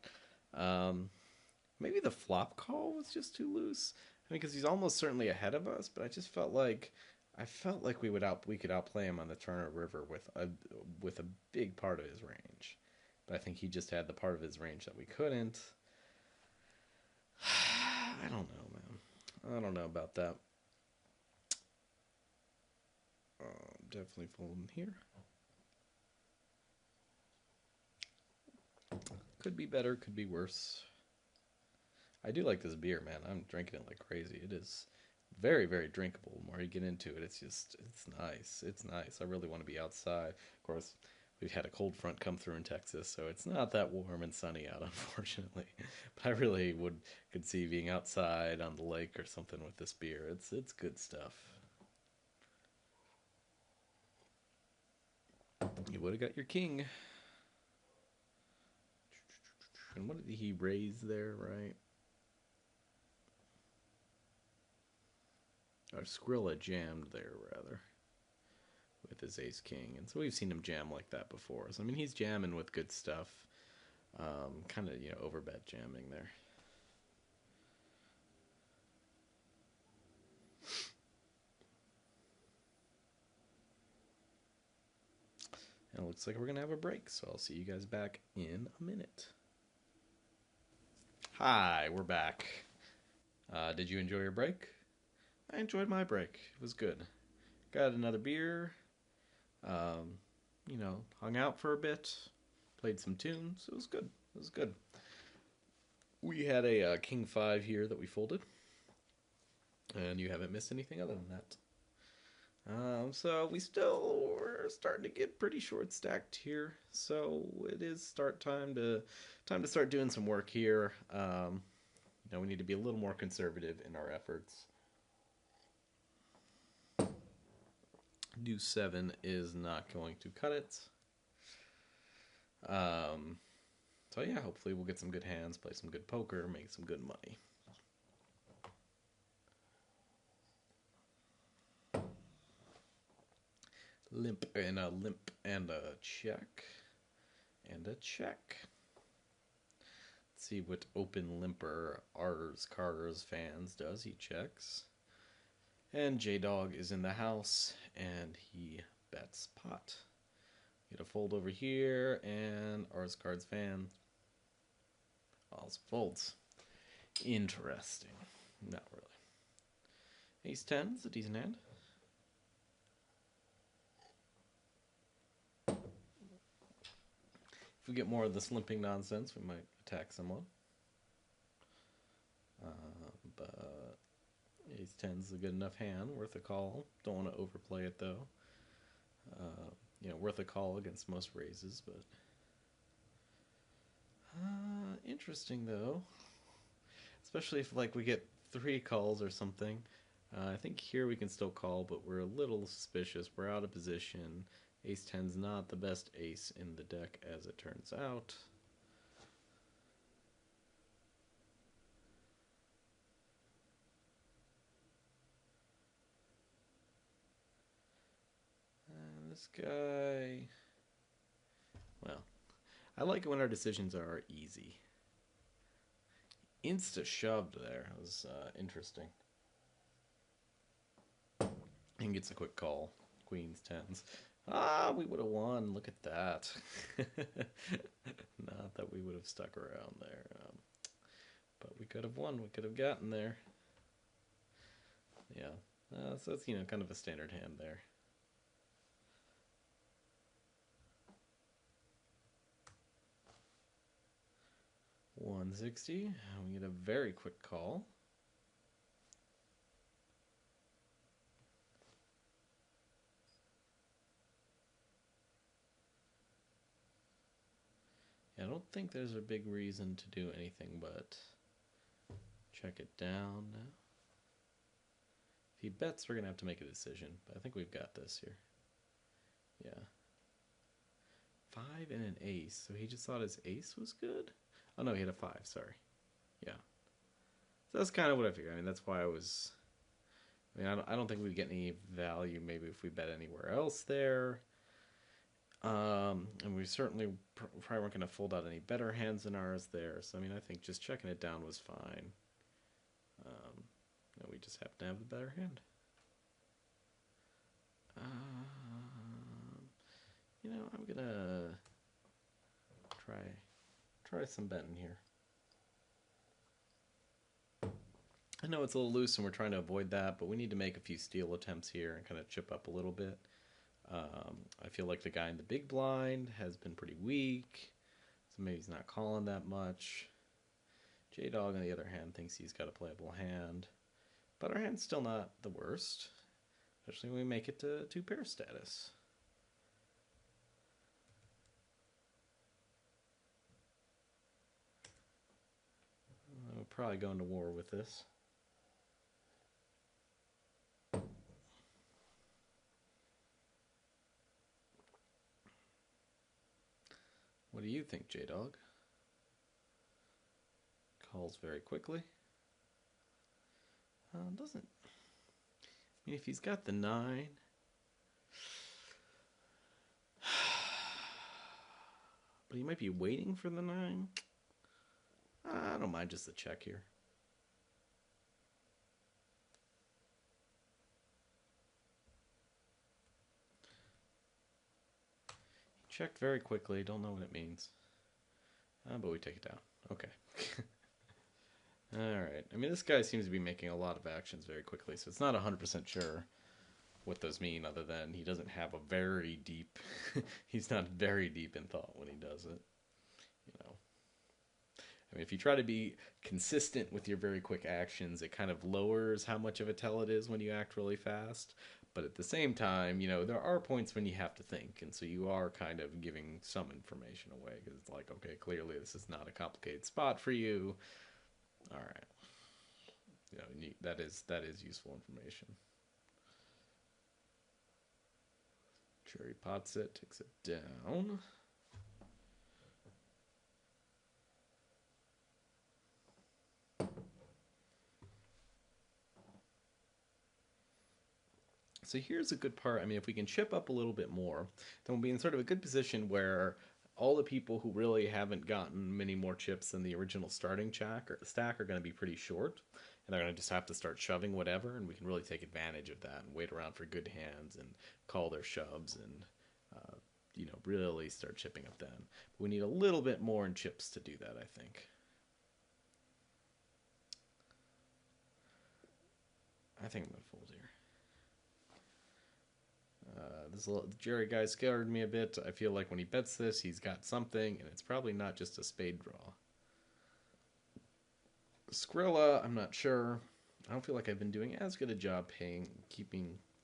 Maybe the flop call was just too loose. I mean, because he's almost certainly ahead of us, but I just felt like we could outplay him on the turn or river with a big part of his range. But I think he just had the part of his range that we couldn't. I don't know, man. I don't know about that. Definitely folding here. Could be better, could be worse. I do like this beer, man. I'm drinking it like crazy. It is very, very drinkable. The more you get into it, it's nice. It's nice. I really want to be outside. Of course, we've had a cold front come through in Texas, so it's not that warm and sunny out, unfortunately. But I really could see being outside on the lake or something with this beer. It's good stuff. You would have got your king. And what did he raise there, right? Or Skrilla jammed there, rather, with his ace king. And so we've seen him jam like that before. So, I mean, he's jamming with good stuff. Kind of, overbet jamming there. And it looks like we're going to have a break, so I'll see you guys back in a minute. Hi, we're back. Did you enjoy your break? I enjoyed my break. It was good. Got another beer. Um, hung out for a bit. Played some tunes. It was good. It was good. We had a King 5 here that we folded. And you haven't missed anything other than that. So we're starting to get pretty short stacked here. So it is time to start doing some work here. We need to be a little more conservative in our efforts. Deuce 7 is not going to cut it. So yeah, hopefully we'll get some good hands, play some good poker, make some good money. Limp and a check. And a check. Let's see what open limper R's Cars fans does. He checks. And J-Dog is in the house and he bets pot. Get a fold over here, and R's Cards fan also folds. Interesting. Not really. Ace 10 is a decent hand. If we get more of this limping nonsense, we might attack someone. But Ace 10 is a good enough hand, worth a call. Don't want to overplay it though. Worth a call against most raises, but interesting though. Especially if we get 3 calls or something. I think here we can still call, but we're a little suspicious. We're out of position. Ace 10's not the best ace in the deck, as it turns out. And this guy... Well, I like it when our decisions are easy. Insta-shoved there. It was interesting. And gets a quick call. Queens, 10s. We would have won. Look at that. Not that we would have stuck around there. But we could have won. We could have gotten there. Yeah. So it's, kind of a standard hand there. $160. We get a very quick call. I don't think there's a big reason to do anything but check it down now. If he bets, we're going to have to make a decision, but I think we've got this here. Yeah. 5 and an ace, so he just thought his ace was good? Oh no, he had a 5, sorry. Yeah. So that's kind of what I figured. I mean, that's why I was... I don't think we'd get any value maybe if we bet anywhere else there. And we certainly probably weren't going to fold out any better hands than ours there. So, I think just checking it down was fine. And we just happen to have the better hand. I'm going to try some betting here. I know it's a little loose and we're trying to avoid that, but we need to make a few steal attempts here and kind of chip up a little bit. I feel like the guy in the big blind has been pretty weak, so maybe he's not calling that much. J-Dog, on the other hand, thinks he's got a playable hand, but our hand's still not the worst, especially when we make it to 2-pair status. We're probably going to war with this. What do you think, J-Dog? Calls very quickly. Doesn't... if he's got the 9... But he might be waiting for the 9. I don't mind just the check here. Checked very quickly. Don't know what it means. But we take it down. Okay. Alright. I mean, this guy seems to be making a lot of actions very quickly, so it's not 100% sure what those mean, other than he doesn't have a very deep... he's not very deep in thought when he does it. You know. I mean, if you try to be consistent with your very quick actions, it kind of lowers how much of a tell it is when you act really fast. But at the same time, you know, there are points when you have to think, and so you are kind of giving some information away, because it's like, okay, clearly this is not a complicated spot for you. All right. You know, that is useful information. Cherry pots it, takes it down. So here's a good part. I mean, if we can chip up a little bit more, then we'll be in sort of a good position where all the people who really haven't gotten many more chips than the original starting stack are going to be pretty short. And they're going to just have to start shoving whatever, and we can really take advantage of that and wait around for good hands and call their shoves and, you know, really start chipping up then. But we need a little bit more in chips to do that, I think. I think I'm going to fold here. This little Jerry guy scared me a bit. I feel like when he bets this, he's got something, and it's probably not just a spade draw. Skrilla, I'm not sure. I don't feel like I've been doing as good a job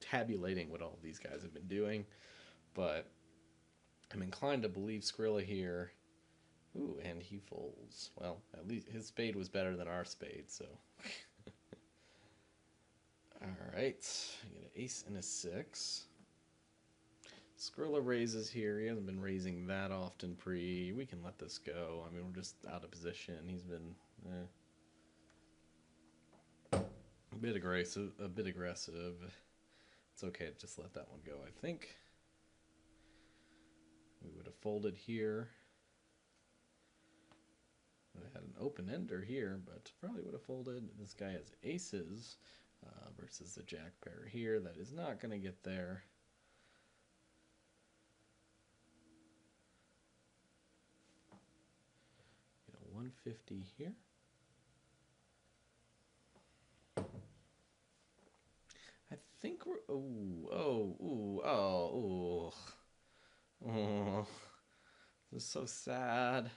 tabulating what all of these guys have been doing, but I'm inclined to believe Skrilla here. Ooh, and he folds. Well, at least his spade was better than our spade, so. Alright, I get an ace and a 6. Skrilla raises here. He hasn't been raising that often pre. We can let this go. I mean, we're just out of position. He's been a bit aggressive. It's okay to just let that one go, I think. We would have folded here. I had an open ender here, but probably would have folded. This guy has aces versus the jack pair here. That is not going to get there. 150 here. I think we're... Oh. This is so sad.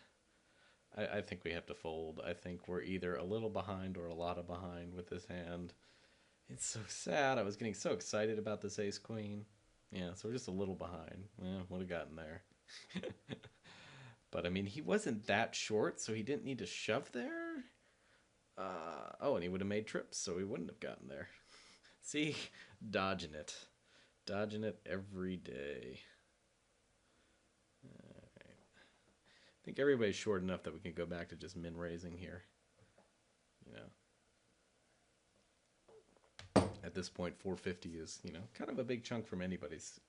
I think we have to fold. I think we're either a little behind or a lot of behind with this hand. It's so sad. I was getting so excited about this ace-queen. Yeah, so we're just a little behind. Yeah, would have gotten there. But, I mean, he wasn't that short, so he didn't need to shove there. Oh, and he would have made trips, so he wouldn't have gotten there. See? Dodging it. Dodging it every day. Alright. I think everybody's short enough that we can go back to just min-raising here. You know. At this point, 450 is, you know, kind of a big chunk from anybody's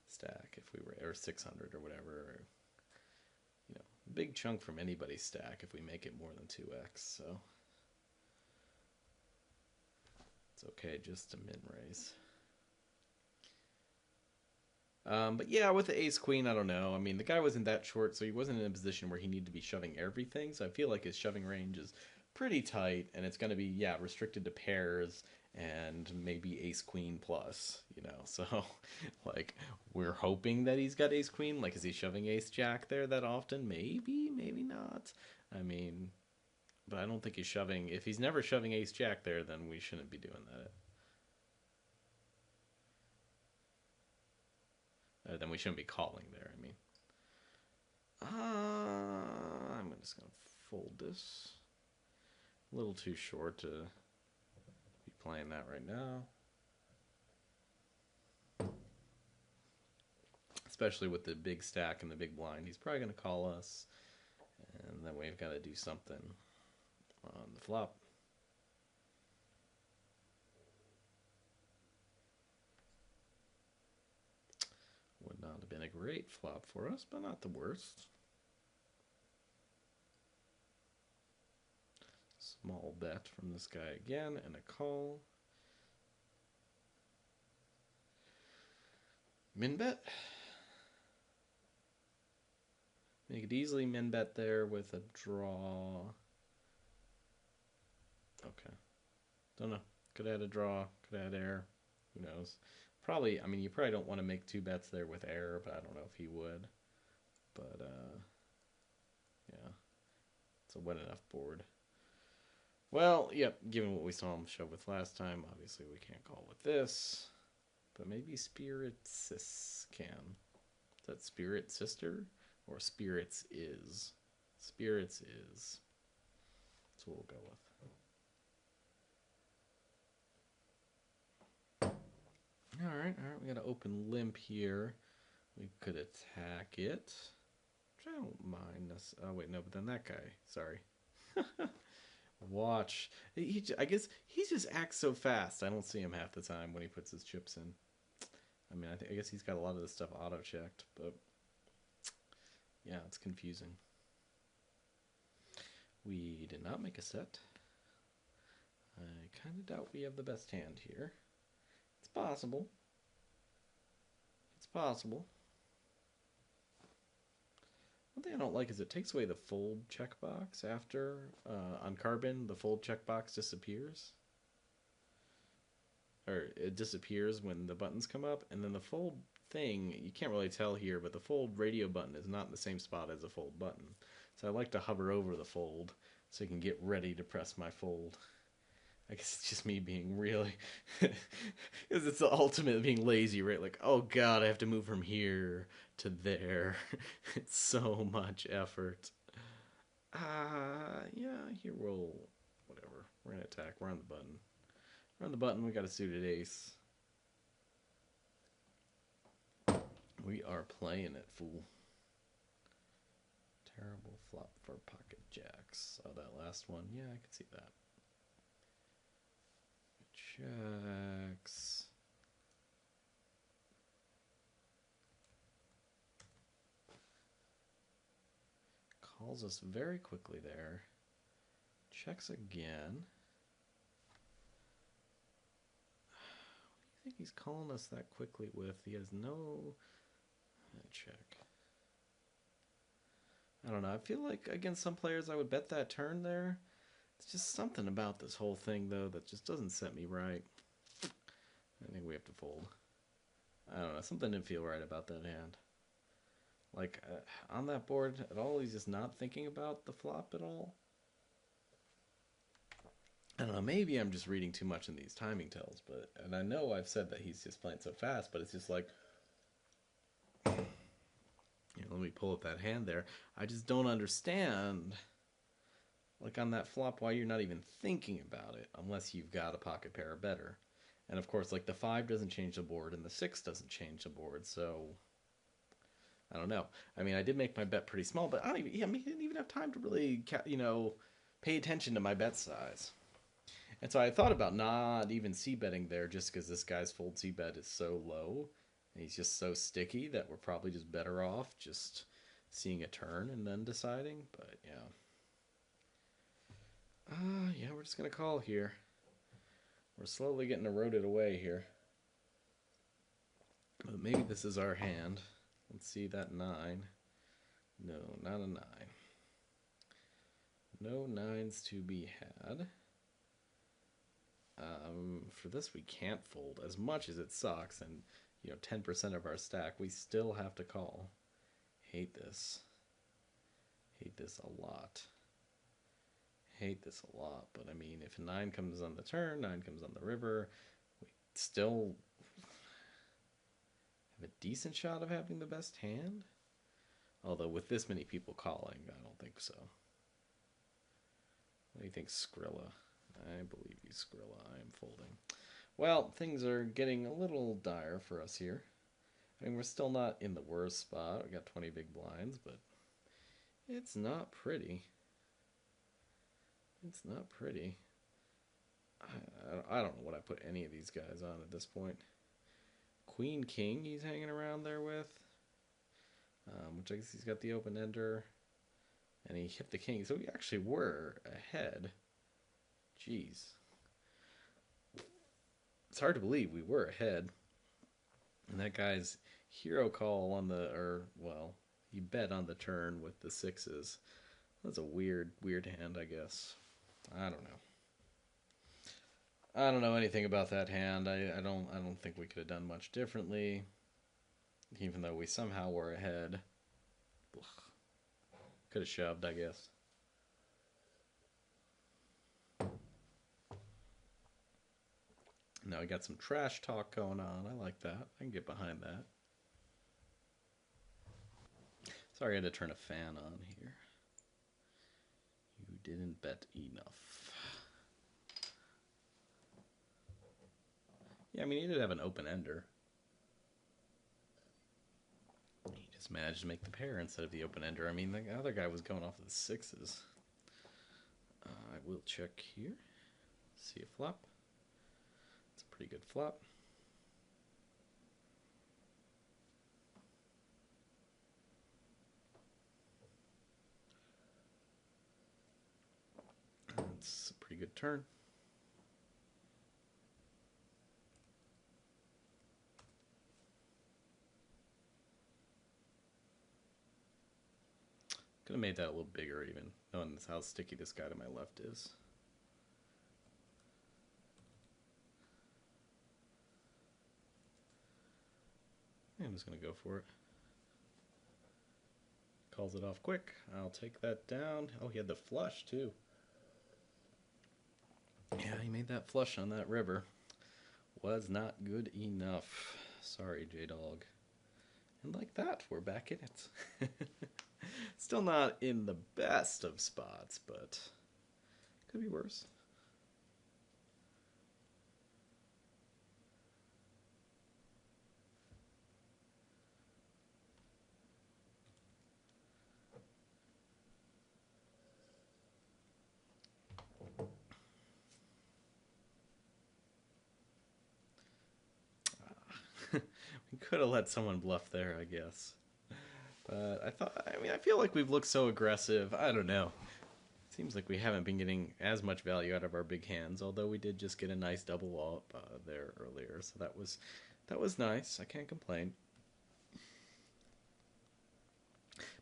stack, if we were, or 600 or whatever. Or, you know, big chunk from anybody's stack if we make it more than 2x, so it's okay just to min-raise. But yeah, with the ace-queen, I don't know. I mean, the guy wasn't that short, so he wasn't in a position where he needed to be shoving everything, so I feel like his shoving range is pretty tight, and it's going to be, yeah, restricted to pairs and maybe ace-queen plus, you know, so, like, we're hoping that he's got ace-queen, like, is he shoving ace-jack there that often? Maybe, maybe not. I mean, but I don't think he's shoving, if he's never shoving ace-jack there, then we shouldn't be doing that. Then we shouldn't be calling there, I mean. I'm just going to fold this. A little too short to be playing that right now. Especially with the big stack and the big blind. He's probably going to call us. And then we've got to do something on the flop. Would not have been a great flop for us, but not the worst. Small bet from this guy again, and a call. Min bet. You could easily min bet there with a draw. Okay. Don't know. Could add a draw. Could add air. Who knows? Probably, I mean, you probably don't want to make 2 bets there with air, but I don't know if he would. But, yeah. It's a wet enough board. Well, yep, given what we saw him shove with last time, obviously we can't call with this. But maybe Spirits can. Is that Spirit Sister? Or Spirits is? Spirits is. That's what we'll go with. Alright, we got an open limp here. We could attack it. Which I don't mind. Oh, wait, no, but then that guy. Sorry. Watch. I guess he just acts so fast. I don't see him half the time when he puts his chips in. I mean, I guess he's got a lot of this stuff auto-checked, but yeah, it's confusing. We did not make a set. I kind of doubt we have the best hand here. It's possible. It's possible. One thing I don't like is it takes away the fold checkbox after, on carbon, the fold checkbox disappears. Or it disappears when the buttons come up, and then the fold thing, you can't really tell here, but the fold radio button is not in the same spot as the fold button. So I like to hover over the fold so I can get ready to press my fold. I guess it's just me being really, because it's the ultimate being lazy, right? Like, oh god, I have to move from here to there. It's so much effort. Yeah, here whatever. We're gonna attack. We're on the button. We're on the button. We got a suited ace. We are playing it, fool. Terrible flop for pocket jacks. Oh, that last one. Yeah, I can see that. Checks. Calls us very quickly there. Checks again. What do you think he's calling us that quickly with? He has no... check. I don't know. I feel like against some players I would bet that turn there. It's just something about this whole thing, though, that just doesn't set me right. I think we have to fold. I don't know. Something didn't feel right about that hand. Like, on that board at all, he's just not thinking about the flop at all. I don't know. Maybe I'm just reading too much in these timing tells, but... And I know I've said that he's just playing so fast, but it's just like... You know, let me pull up that hand there. I just don't understand... Like on that flop, why you're not even thinking about it unless you've got a pocket pair or better. And of course, like the 5 doesn't change the board and the 6 doesn't change the board, so I don't know. I mean, I did make my bet pretty small, but I didn't even have time to really, pay attention to my bet size. And so I thought about not even c-betting there just because this guy's fold c-bet is so low and he's just so sticky that we're probably just better off just seeing a turn and then deciding, but yeah. Yeah, we're just going to call here. We're slowly getting eroded away here. But maybe this is our hand. Let's see that 9. No, not a 9. No 9s to be had. For this we can't fold. As much as it sucks and, 10% of our stack, we still have to call. Hate this. Hate this a lot. Hate this a lot, but I mean, if 9 comes on the turn, 9 comes on the river, we still have a decent shot of having the best hand. Although with this many people calling, I don't think so. What do you think, Skrilla? I believe you, Skrilla. I am folding. Well, things are getting a little dire for us here. I mean, we're still not in the worst spot. We got 20 big blinds, but it's not pretty. It's not pretty. I don't know what I put any of these guys on at this point. Queen King he's hanging around there with. Which I guess he's got the open ender. And he hit the king. So we actually were ahead. Jeez. It's hard to believe we were ahead. And that guy's hero call on the, You bet on the turn with the sixes. That's a weird hand, I guess. I don't know. I don't know anything about that hand. I don't think we could have done much differently, even though we somehow were ahead. Ugh. Could have shoved, I guess. Now we got some trash talk going on. I like that. I can get behind that. Sorry I had to turn a fan on here. You didn't bet enough. Yeah, I mean, he did have an open ender. He just managed to make the pair instead of the open ender. I mean, the other guy was going off of the sixes. I will check here. See a flop. It's a pretty good flop. It's a pretty good turn. Could have made that a little bigger even, knowing how sticky this guy to my left is. I'm just going to go for it. Calls it off quick. I'll take that down. Oh, he had the flush too. Yeah, he made that flush on that river. Was not good enough. Sorry, J-Dog. And like that, we're back in it. Still not in the best of spots, but could be worse. We could have let someone bluff there, I guess. But I feel like we've looked so aggressive. I don't know. Seems like we haven't been getting as much value out of our big hands, although we did just get a nice double up there earlier, so that was nice. I can't complain.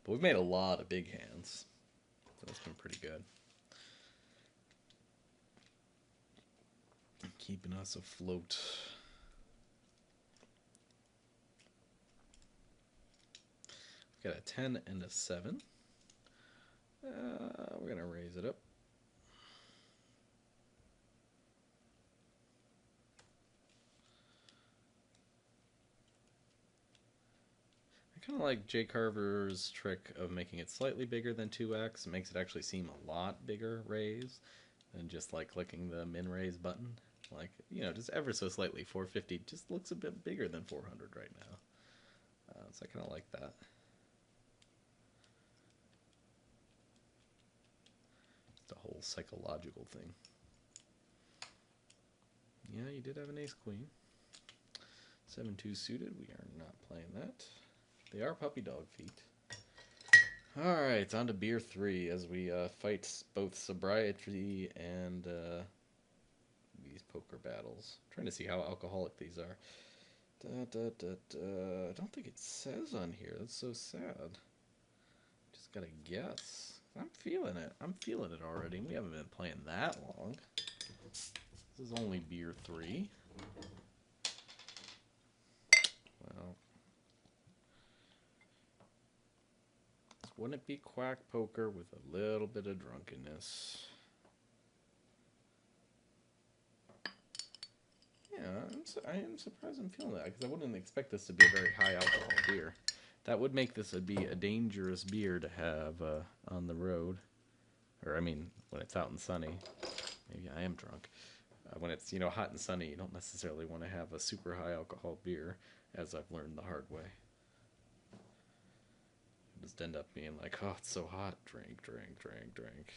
But we've made a lot of big hands, so that's been pretty good. Keeping us afloat. We've got a 10 and a 7. We're going to raise it up. I kind of like Jay Carver's trick of making it slightly bigger than 2x. It makes it actually seem a lot bigger raise than just like clicking the min raise button. Like, you know, just ever so slightly. 450 just looks a bit bigger than 400 right now. So I kind of like that. It's a whole psychological thing. Yeah, you did have an ace-queen. 7-2 suited. We are not playing that. They are puppy dog feet. Alright, on to beer 3 as we fight both sobriety and these poker battles. I'm trying to see how alcoholic these are. I don't think it says on here. That's so sad. Just gotta guess. I'm feeling it. I'm feeling it already. We haven't been playing that long. This is only beer 3. Well, wouldn't it be Quack poker with a little bit of drunkenness? Yeah, I am surprised I'm feeling that, because I wouldn't expect this to be a very high alcohol beer. That would make this be a dangerous beer to have on the road. Or, I mean, when it's out and sunny. Maybe I am drunk. When it's, you know, hot and sunny, you don't necessarily want to have a super high alcohol beer, as I've learned the hard way. You just end up being like, oh, it's so hot. Drink, drink, drink, drink.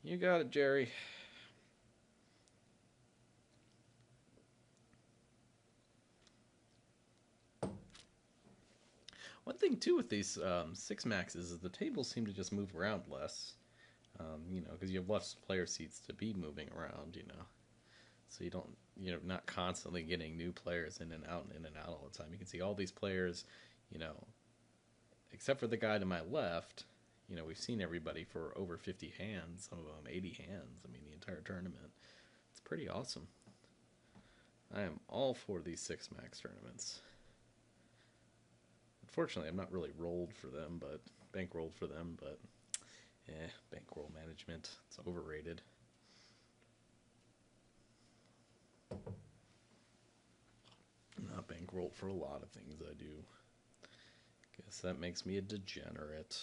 You got it, Jerry. One thing, too, with these 6 maxes is the tables seem to just move around less. You know, because you have less player seats to be moving around, you know. So you don't, not constantly getting new players in and out and in and out all the time. You can see all these players, you know, except for the guy to my left. We've seen everybody for over 50 hands, some of them 80 hands. I mean, the entire tournament. It's pretty awesome. I am all for these 6 max tournaments. Unfortunately, I'm not really rolled for them, but bankrolled for them, but bankroll management, it's overrated. Not bankrolled for a lot of things I do. Guess that makes me a degenerate.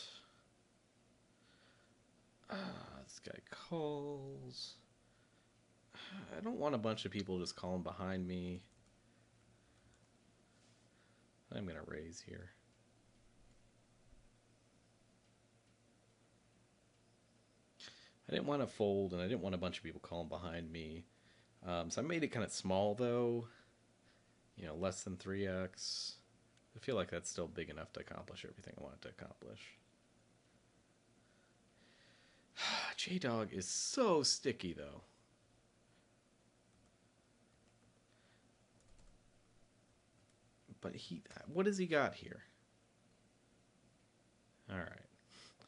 This guy calls. I don't want a bunch of people just calling behind me. I'm going to raise here. I didn't want to fold, and I didn't want a bunch of people calling behind me. So I made it kind of small, though. Less than 3x. I feel like that's still big enough to accomplish everything I wanted to accomplish. J-Dog is so sticky, though. But what has he got here? All right. So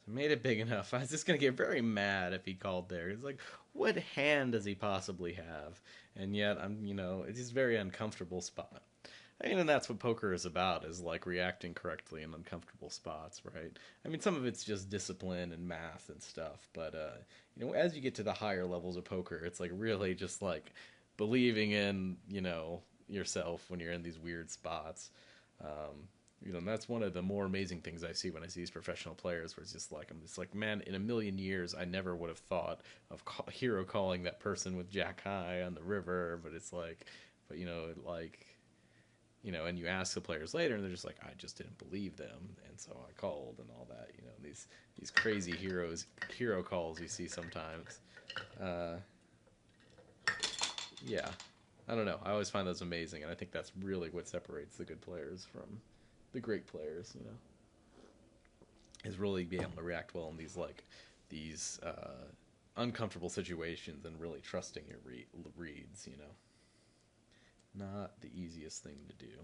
I made it big enough. I was just going to get very mad if he called there. It's like, what hand does he possibly have? And yet, it's just a very uncomfortable spot. And that's what poker is about, is like reacting correctly in uncomfortable spots, right? I mean, some of it's just discipline and math and stuff, but as you get to the higher levels of poker, it's like really just like believing in, yourself when you're in these weird spots. And that's one of the more amazing things I see when I see these professional players, where it's just like, I'm just like, man, in a million years, I never would have thought of hero calling that person with Jack high on the river, but it's like, and you ask the players later, and they're just like, I just didn't believe them, and so I called, and all that. These crazy hero calls you see sometimes. Yeah, I don't know. I always find those amazing, and I think that's really what separates the good players from the great players. Is really being able to react well in these uncomfortable situations and really trusting your reads. Not the easiest thing to do.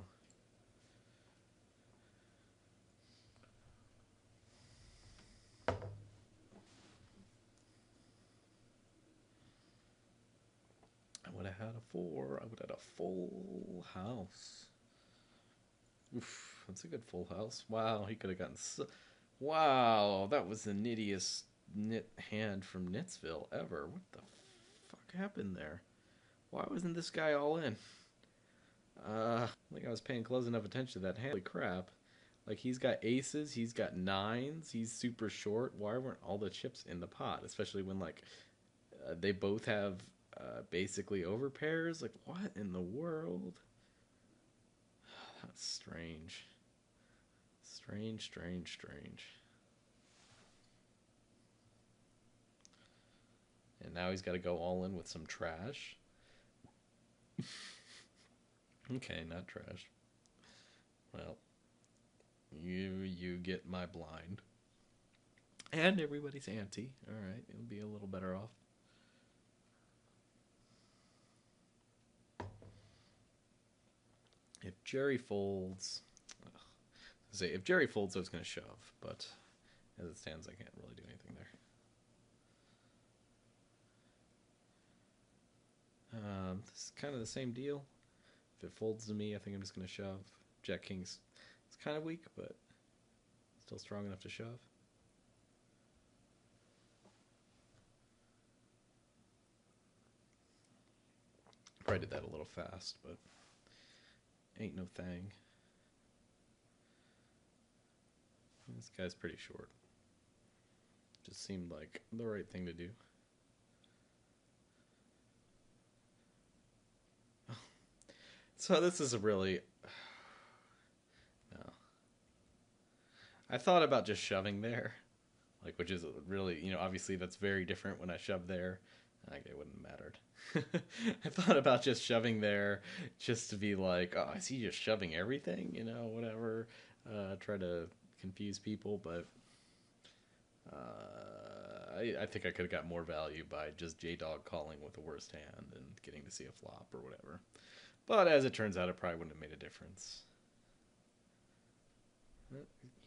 I would have had a 4. I would have had a full house. Oof, that's a good full house. Wow, he could have gotten... Wow, that was the nittiest hand from Knitsville ever. What the fuck happened there? Why wasn't this guy all in? I think I was paying close enough attention to that hand. Holy crap. Like, he's got aces, he's got 9s, he's super short. Why weren't all the chips in the pot? Especially when, they both have basically overpairs. Like, what in the world? That's strange. Strange. And now he's got to go all in with some trash. Okay, not trash. Well, you get my blind. And everybody's ante. Alright, it'll be a little better off. If Jerry folds... if Jerry folds, I was going to shove, but as it stands, I can't really do anything there. This is kind of the same deal. If it folds to me, I think I'm just going to shove. Jack King's it's kind of weak, but still strong enough to shove. Probably did that a little fast, but ain't no thing. This guy's pretty short. Just seemed like the right thing to do. So this is a really... No. I thought about just shoving there. Which is really, obviously that's very different when I shove there. It wouldn't have mattered. I thought about just shoving there just to be like, oh, is he just shoving everything? Whatever. Try to confuse people, but I think I could have got more value by just J-Dog calling with the worst hand and getting to see a flop or whatever. But as it turns out, it probably wouldn't have made a difference.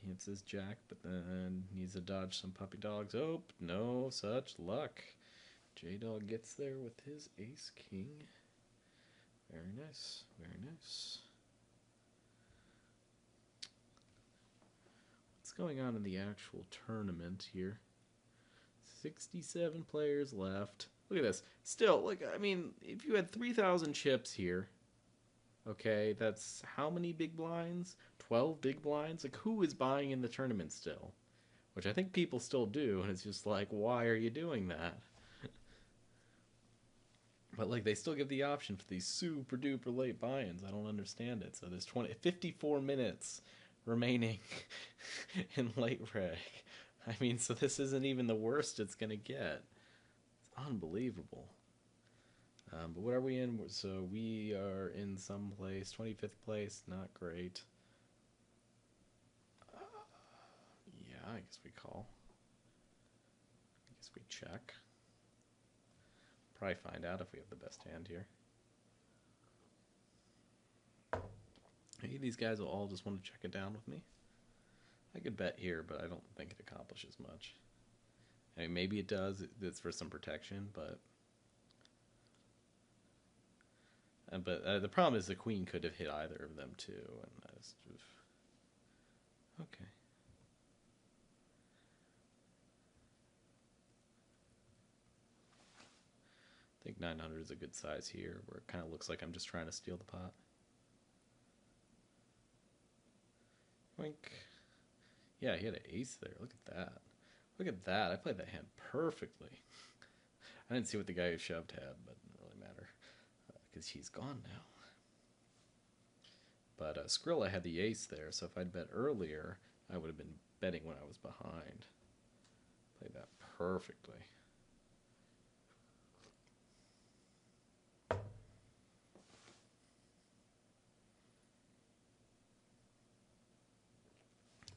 He hits his jack, but then needs to dodge some puppy dogs. Oh, no such luck. J-Dog gets there with his ace-king. Very nice, very nice. What's going on in the actual tournament here? 67 players left. Look at this. Still, like, I mean, if you had 3,000 chips here, okay, that's how many big blinds? 12 big blinds? Like, who is buying in the tournament still? Which I think people still do, and it's just like, why are you doing that? But, like, they still give the option for these super duper late buy-ins. I don't understand it. So there's 54 minutes remaining in late reg. I mean, so this isn't even the worst it's going to get. It's unbelievable. But what are we in? So we are in some place. 25th place. Not great. Yeah, I guess we call. I guess we check. Probably find out if we have the best hand here. Maybe these guys will all just want to check it down with me. I could bet here, but I don't think it accomplishes much. I mean, maybe it does. It's for some protection, but... the problem is the queen could have hit either of them, too. And that's just... Okay. I think 900 is a good size here, where it kind of looks like I'm just trying to steal the pot. Wink. Yeah, he had an ace there. Look at that. Look at that. I played that hand perfectly. I didn't see what the guy who shoved had, but it didn't really matter. Because he's gone now. But Skrilla had the ace there, so if I'd bet earlier, I would have been betting when I was behind. Played that perfectly.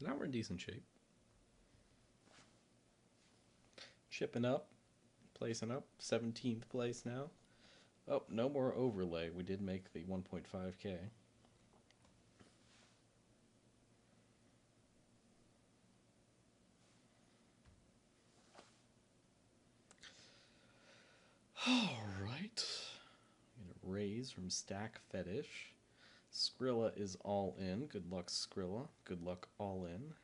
Now we're in decent shape. Chipping up, placing up, 17th place now. Oh, no more overlay. We did make the 1.5K. All right. I'm going to raise from Stack Fetish. Skrilla is all in. Good luck, Skrilla. Good luck, all in.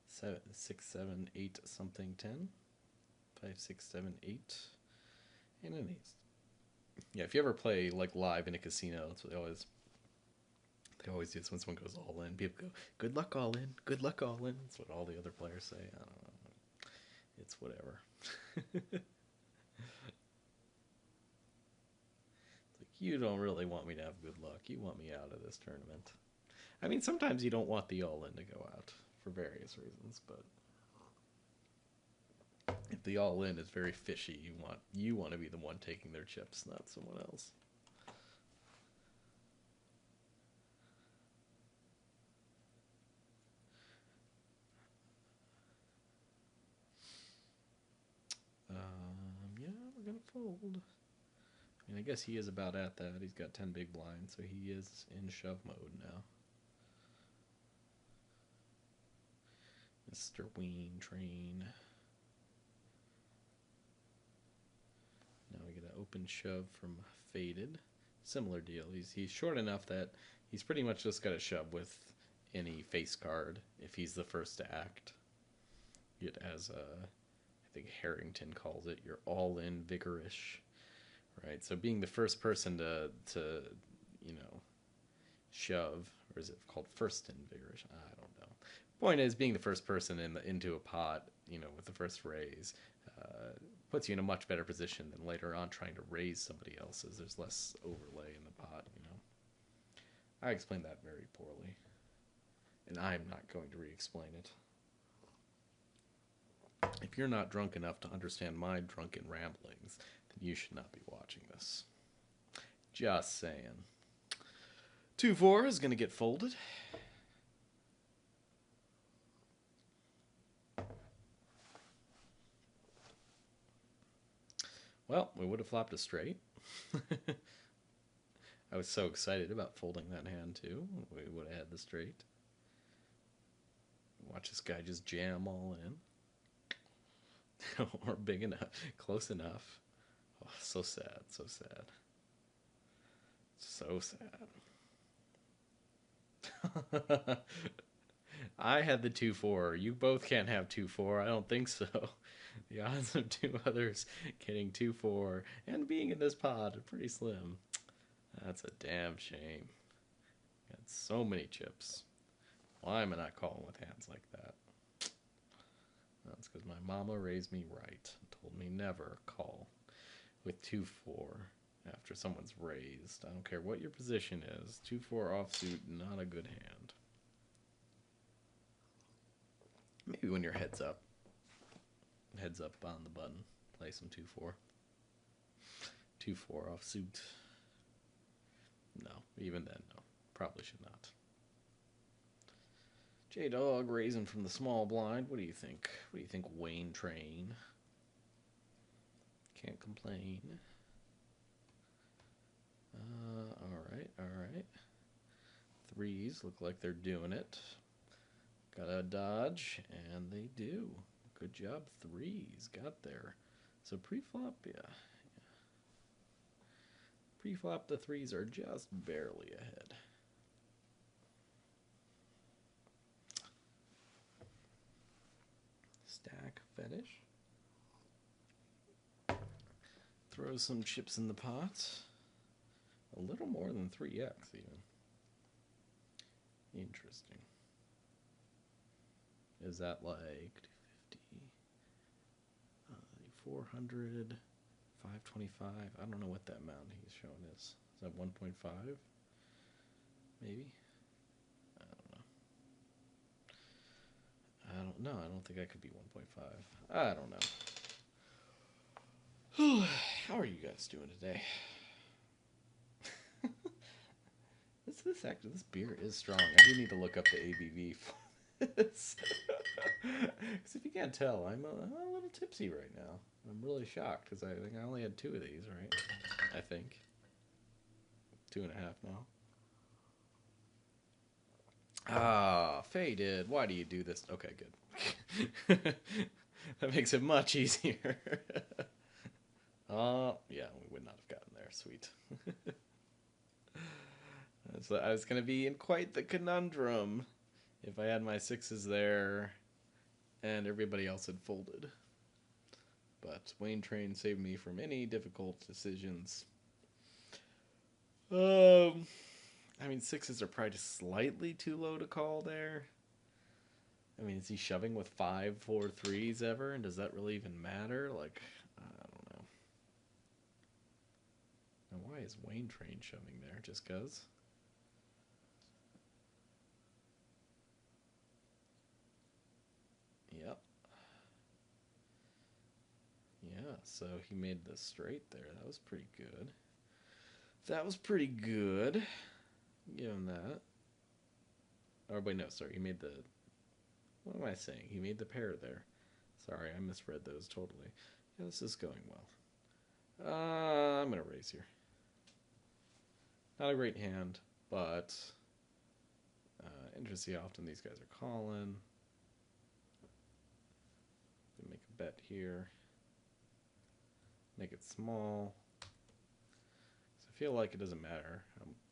6, 7, 8, something, 10. 5, 6, 7, 8. And an ace. Yeah, if you ever play like live in a casino, that's what they always do. When someone goes all in, people go, "Good luck, all in. Good luck, all in." That's what all the other players say. I don't know. It's whatever. It's like, you don't really want me to have good luck. You want me out of this tournament. I mean, sometimes you don't want the all in to go out for various reasons, but if the all in is very fishy, you want to be the one taking their chips, not someone else. Yeah, we're gonna fold. I mean, I guess he is about at that. He's got 10 big blinds, so he is in shove mode now. Mr. Ween Train. Now we get an open shove from Faded. Similar deal. He's short enough that he's pretty much just got to shove with any face card if he's the first to act. It as I think Harrington calls it, you're all in vigorish. Right? So being the first person to shove, or is it called first in vigorish? I don't know. Point is, being the first person into a pot, with the first raise, puts you in a much better position than later on trying to raise somebody else's. There's less overlay in the pot, I explained that very poorly, and I'm not going to re-explain it. If you're not drunk enough to understand my drunken ramblings, then you should not be watching this. Just saying. 2-4 is going to get folded. Well, we would have flopped a straight. I was so excited about folding that hand too. We would have had the straight. Watch this guy just jam all in. Or big enough, close enough. Oh, so sad, so sad. So sad. I had the 2-4. You both can't have 2-4. I don't think so. The odds of two others getting 2-4 and being in this pod are pretty slim. That's a damn shame. Got so many chips. Why am I not calling with hands like that? That's because my mama raised me right. Told me never call with 2-4 after someone's raised. I don't care what your position is. 2-4 offsuit, not a good hand. Maybe when your head's up. Heads up on the button. Play some 2-4. 2-4 offsuit. No, even then, no. Probably should not. J-Dog raising from the small blind. What do you think? What do you think, Wayne Train? Can't complain. Alright, alright. Threes look like they're doing it. Gotta dodge, and they do. Good job, threes. Got there. So pre-flop, yeah. Pre-flop, the threes are just barely ahead. Stack fetish. Throw some chips in the pot. A little more than 3x even. Interesting. Is that like 250, 400, 525? I don't know what that amount he's showing is. Is that 1.5? Maybe? I don't know. I don't think that could be 1.5. I don't know. How are you guys doing today? This beer is strong. I do need to look up the ABV for this. Because if you can't tell, I'm a little tipsy right now. I'm really shocked because I think I only had 2 of these, right? I think. 2.5 now. Ah, faded. Why do you do this? Okay, good. That makes it much easier. Yeah, we would not have gotten there. Sweet. So I was going to be in quite the conundrum if I had my 6s there and everybody else had folded. But Wayne Train saved me from any difficult decisions. I mean, 6s are probably just slightly too low to call there. I mean, is he shoving with 5, 4, 3s ever? And does that really even matter? Like, I don't know. And why is Wayne Train shoving there? Just 'cause? Yep. Yeah, so he made the straight there. That was pretty good. That was pretty good. Give him that. Oh, wait, no, sorry. He made the... What am I saying? He made the pair there. Sorry, I misread those totally. Yeah, this is going well. I'm going to raise here. Not a great hand, but... interesting how often these guys are calling. Make a bet here. Make it small. So I feel like it doesn't matter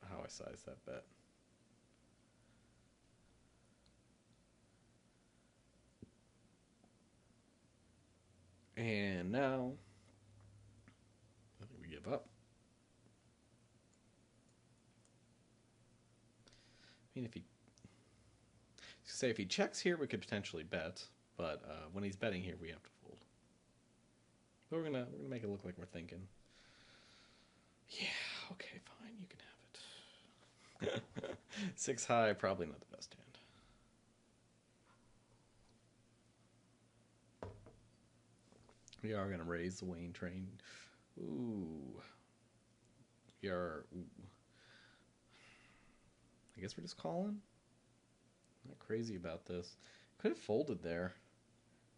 how I size that bet. And now, I think we give up. I mean, if he checks here, we could potentially bet, but when he's betting here, we have to fold. But we're gonna make it look like we're thinking. Yeah, okay, fine, you can have it. 6 high, probably not the best hand. We are gonna raise the Wayne Train. Ooh. Ooh. I guess we're just calling. Not crazy about this. Could have folded there.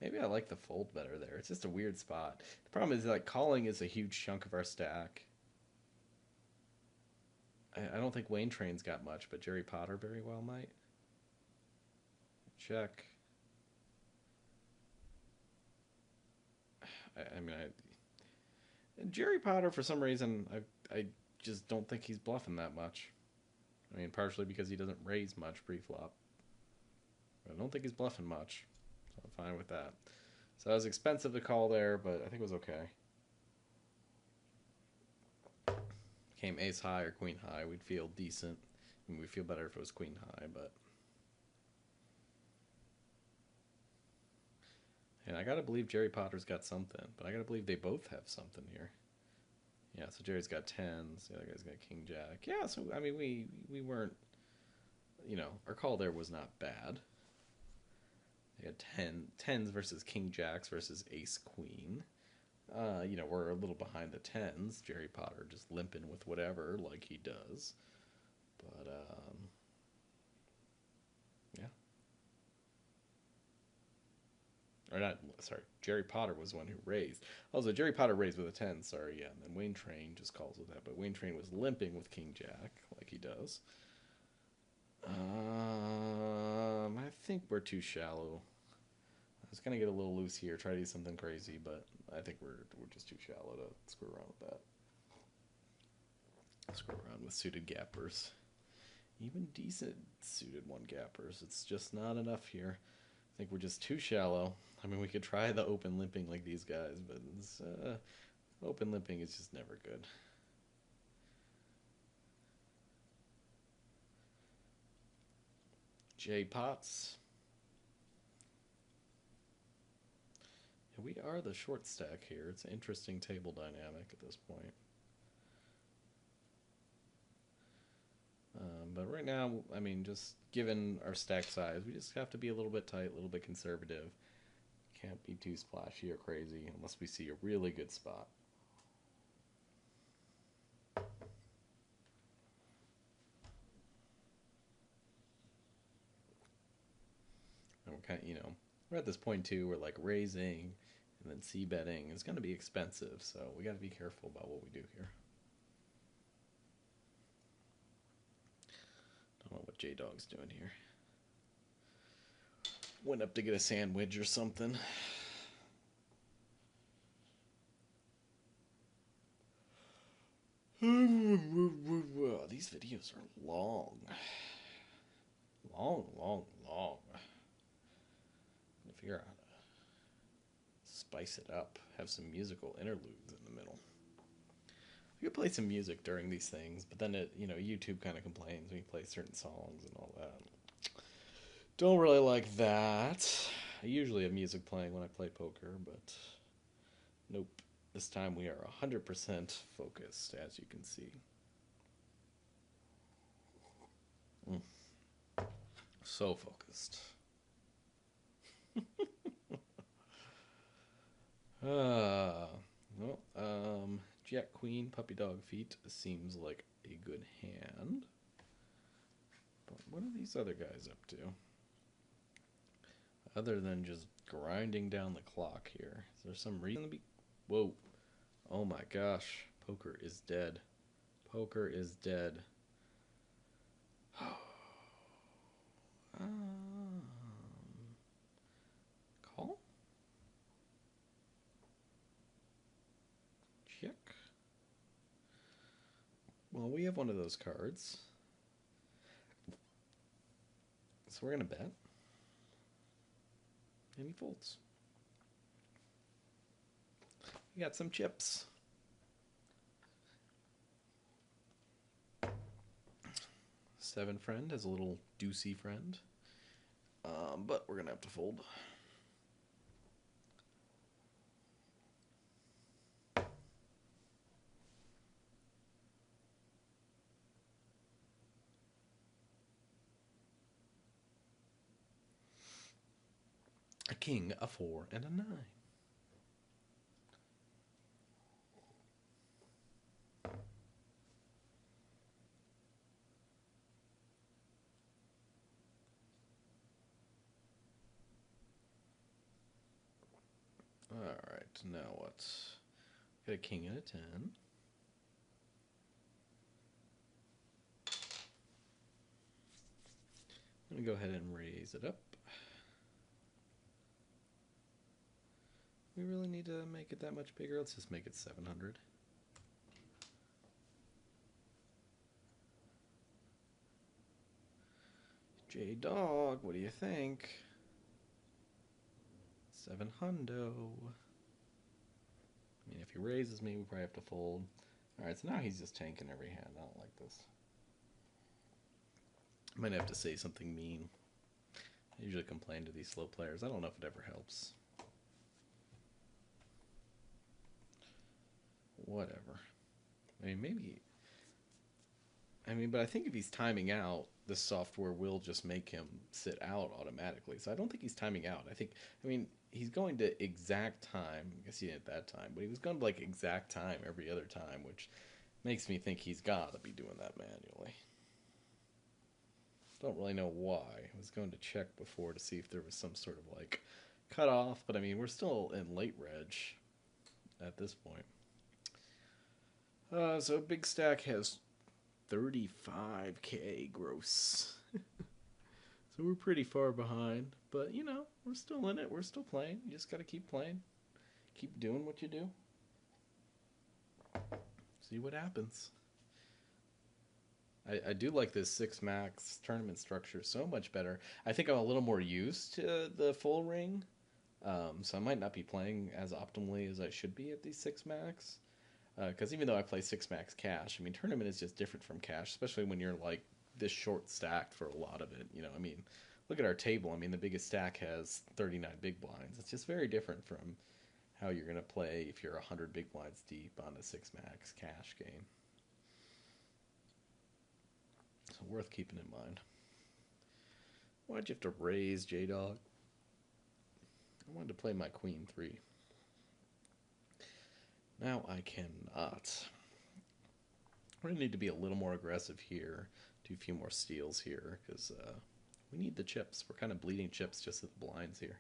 Maybe I like the fold better there. It's just a weird spot. The problem is like calling is a huge chunk of our stack. I don't think Wayne Train's got much, but Jerry Potter very well might. Check. I mean, Jerry Potter for some reason I just don't think he's bluffing that much. I mean, partially because he doesn't raise much pre-flop. I don't think he's bluffing much, so I'm fine with that. So it was expensive to call there, but I think it was okay. Came ace high or queen high, we'd feel decent. I mean, we'd feel better if it was queen high, but. And I gotta believe Jerry Potter's got something, but I gotta believe they both have something here. Yeah, so Jerry's got tens, the other guy's got king jack. Yeah, so I mean we weren't, our call there was not bad. They had tens versus king jacks versus ace queen. We're a little behind the tens. Jerry Potter just limping with whatever like he does. But yeah. Or not, sorry, Jerry Potter was the one who raised. Also, Jerry Potter raised with a 10, sorry, yeah. And then Wayne Train just calls with that. But Wayne Train was limping with king jack like he does. I think we're too shallow. I was gonna get a little loose here, try to do something crazy, but I think we're just too shallow to screw around with that. Screw around with suited gappers, even decent suited one gappers. It's just not enough here. I think we're just too shallow. I mean, we could try the open limping like these guys, but open limping is just never good. J Pots. We are the short stack here. It's an interesting table dynamic at this point. But right now, I mean, just given our stack size, we just have to be a little bit tight, a little bit conservative. Can't be too splashy or crazy unless we see a really good spot. And we're kind of, we're at this point too where like raising and then c-betting is going to be expensive, so we got to be careful about what we do here. Don't know what J-Dog's doing here. Went up to get a sandwich or something. These videos are long. Long. I'm gonna figure out how to spice it up. Have some musical interludes in the middle. We could play some music during these things, but then YouTube kind of complains when you play certain songs and all that. Don't really like that. I usually have music playing when I play poker, but nope. This time we are 100% focused, as you can see. So focused. Jack Queen, Puppy Dog Feet seems like a good hand. But what are these other guys up to? Other than just grinding down the clock here. Is there some reason to be... Whoa. Oh my gosh. Poker is dead. Poker is dead. Call? Check. Well, we have one of those cards. So we're going to bet. And he folds. We got some chips. Seven friend has a little deucey friend. But we're going to have to fold. A king, a 4, and a 9. Now what? Got a king and a 10. I'm going to go ahead and raise it up. We really need to make it that much bigger. Let's just make it 700. J-Dog, what do you think? 700. I mean, if he raises me, we probably have to fold. Alright, so now he's just tanking every hand. I don't like this. I might have to say something mean. I usually complain to these slow players. I don't know if it ever helps. Whatever. I mean, maybe... but I think if he's timing out, the software will just make him sit out automatically. So I don't think he's timing out. He's going to exact time. I guess he didn't at that time, but he was going to like exact time every other time, which makes me think he's got to be doing that manually. Don't really know why. I was going to check before to see if there was some sort of like cutoff, but I mean, we're still in late reg at this point. So Big Stack has 35k gross. So we're pretty far behind, but you know, we're still in it. We're still playing. You just got to keep playing. Keep doing what you do. See what happens. I do like this 6 max tournament structure so much better. I think I'm a little more used to the full ring, so I might not be playing as optimally as I should be at these 6 max. Because even though I play 6 max cash, I mean, tournament is just different from cash, especially when you're like this short stacked for a lot of it. You know, I mean, look at our table. I mean, the biggest stack has 39 big blinds. It's just very different from how you're going to play if you're 100 big blinds deep on a 6 max cash game. So worth keeping in mind. Why'd you have to raise, J-Dog? I wanted to play my queen 3. Now I cannot. We're going to need to be a little more aggressive here. Do a few more steals here, because we need the chips. We're kind of bleeding chips just at the blinds here.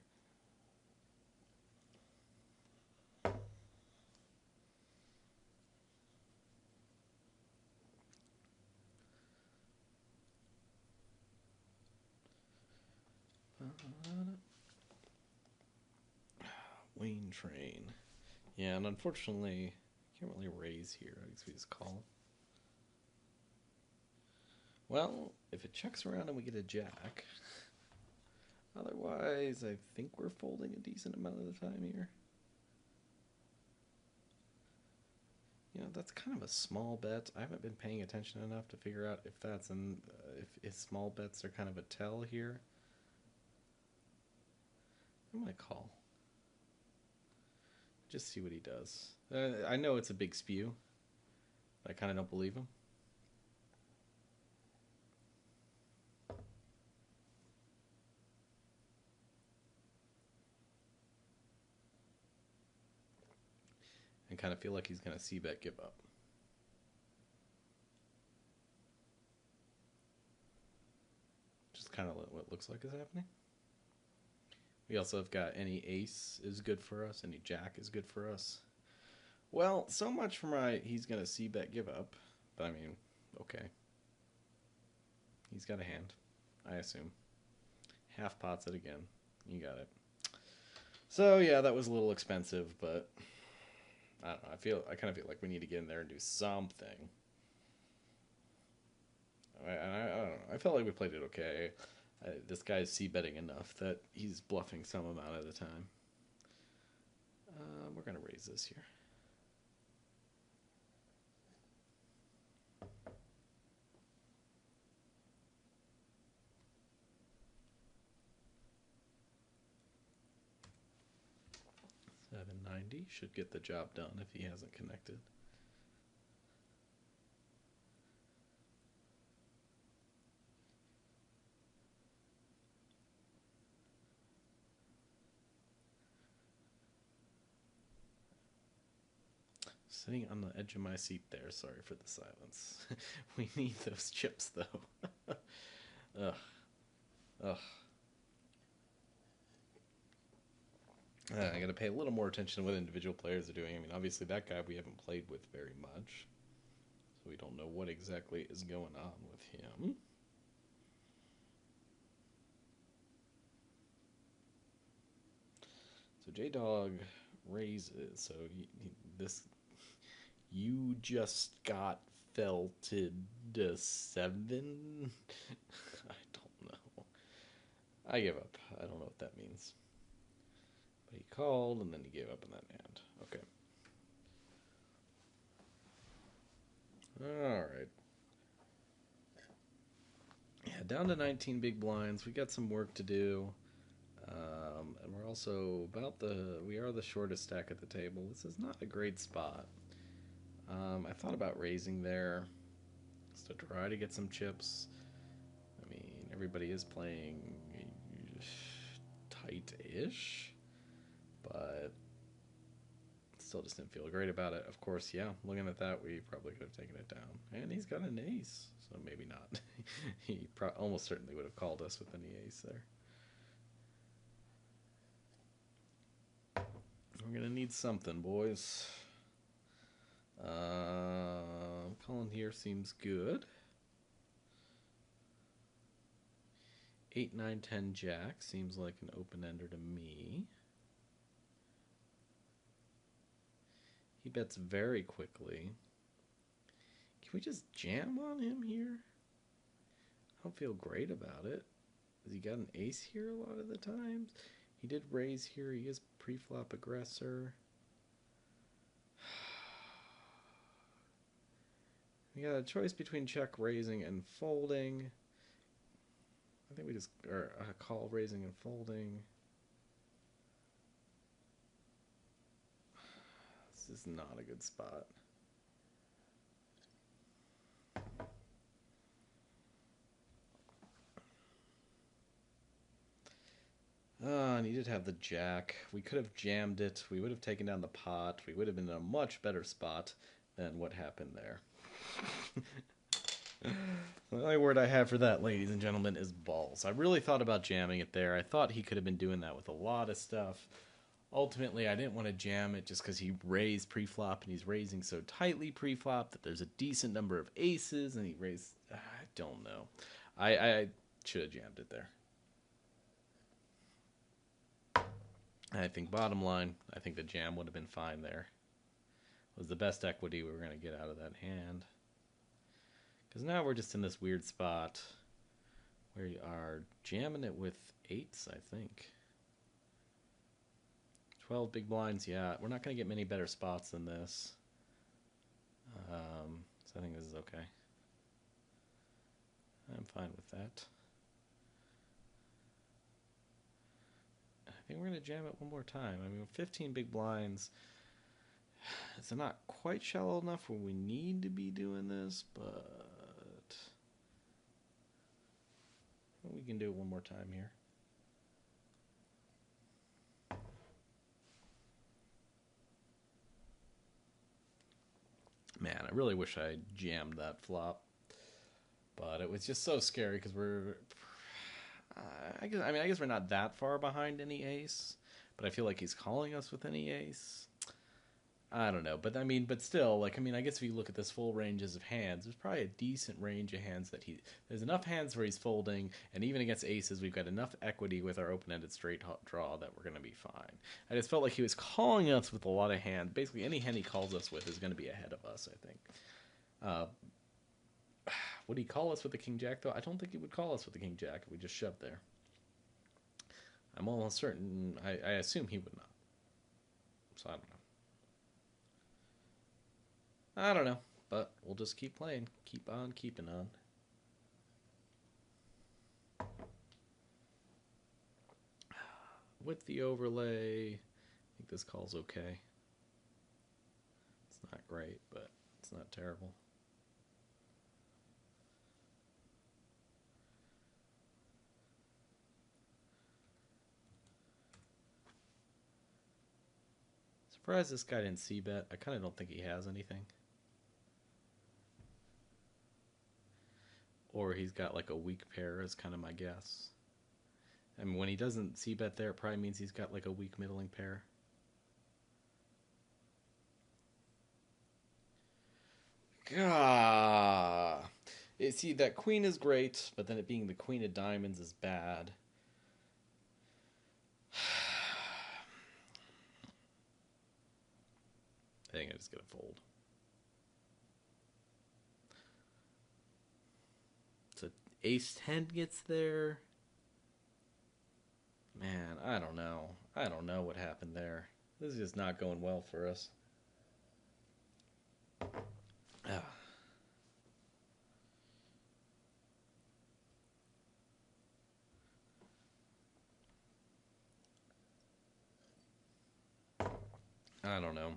Wayne train. Yeah, and unfortunately, can't really raise here. I guess we just call. Well, if it checks around and we get a jack. Otherwise, I think we're folding a decent amount of the time here. You know, that's kind of a small bet. I haven't been paying attention enough to figure out if that's if small bets are kind of a tell here. I'm gonna call. Just see what he does. I know it's a big spew. But I kind of don't believe him. And kind of feel like he's going to c-bet give up. Just kind of what looks like is happening. We also have got any ace is good for us, any jack is good for us. Well, so much for my he's going to c-bet give up. But I mean, okay. He's got a hand, I assume. Half pots it again. You got it. So yeah, that was a little expensive, but I don't know. I kind of feel like we need to get in there and do something. I don't know. I felt like we played it okay. This guy's c-betting enough that he's bluffing some amount of the time. We're going to raise this here. $790 should get the job done if he hasn't connected. Sitting on the edge of my seat there. Sorry for the silence. We need those chips, though. Ugh. Ugh. I got to pay a little more attention to what individual players are doing. I mean, obviously that guy we haven't played with very much, so we don't know what exactly is going on with him. So J-Dog raises. So this you just got felted to 7. I don't know. I give up. I don't know what that means. But he called and then he gave up in that hand. Okay. All right. Yeah, down to 19 big blinds. We got some work to do. And we're also we are the shortest stack at the table. This is not a great spot. I thought about raising there just to try to get some chips. I mean, everybody is playing tight-ish, but still just didn't feel great about it. Of course, yeah, looking at that, we probably could have taken it down. And he's got an ace, so maybe not. He almost certainly would have called us with any ace there. We're going to need something, boys. Calling here seems good. 8, 9, 10 jack seems like an open-ender to me. He bets very quickly. Can we just jam on him here? I don't feel great about it. Has he got an ace here a lot of the times? He did raise here. He is pre-flop aggressor. We got a choice between check raising and folding. I think we just call raising and folding. This is not a good spot. And he did have the jack. We could have jammed it. We would have taken down the pot. We would have been in a much better spot than what happened there. The only word I have for that, ladies and gentlemen, is balls. I really thought about jamming it there. I thought he could have been doing that with a lot of stuff. Ultimately, I didn't want to jam it just because he raised pre-flop, and he's raising so tightly pre-flop that there's a decent number of aces, and he raised... I don't know. I should have jammed it there. I think bottom line, I think the jam would have been fine there. It was the best equity we were going to get out of that hand. Because now we're just in this weird spot where you are jamming it with 8s, I think. 12 big blinds, yeah. We're not going to get many better spots than this. So I think this is okay. I'm fine with that. I think we're going to jam it one more time. I mean, 15 big blinds. It's not quite shallow enough where we need to be doing this, but we can do it one more time here. Man, I really wish I jammed that flop, but it was just so scary because we're. I guess we're not that far behind any ace, but I feel like he's calling us with any ace. I don't know, but I mean, but still, like, I mean, I guess if you look at this full ranges of hands, there's probably a decent range of hands that there's enough hands where he's folding, and even against aces, we've got enough equity with our open-ended straight draw that we're going to be fine. I just felt like he was calling us with a lot of hands. Basically, any hand he calls us with is going to be ahead of us, I think. Would he call us with the king jack, though? I don't think he would call us with the king jack if we just shoved there. I'm almost certain, I assume he would not. So I don't know. I don't know, but we'll just keep playing. Keep on keeping on. With the overlay, I think this call's okay. It's not great, but it's not terrible. Surprised this guy didn't c-bet. I kind of don't think he has anything. Or he's got like a weak pair is kind of my guess. I mean, when he doesn't c-bet there, it probably means he's got like a weak middling pair. Gah. See, that queen is great, but then it being the queen of diamonds is bad. I think I just gotta fold. So ace 10 gets there. Man, I don't know. I don't know what happened there. This is just not going well for us. Ah. I don't know.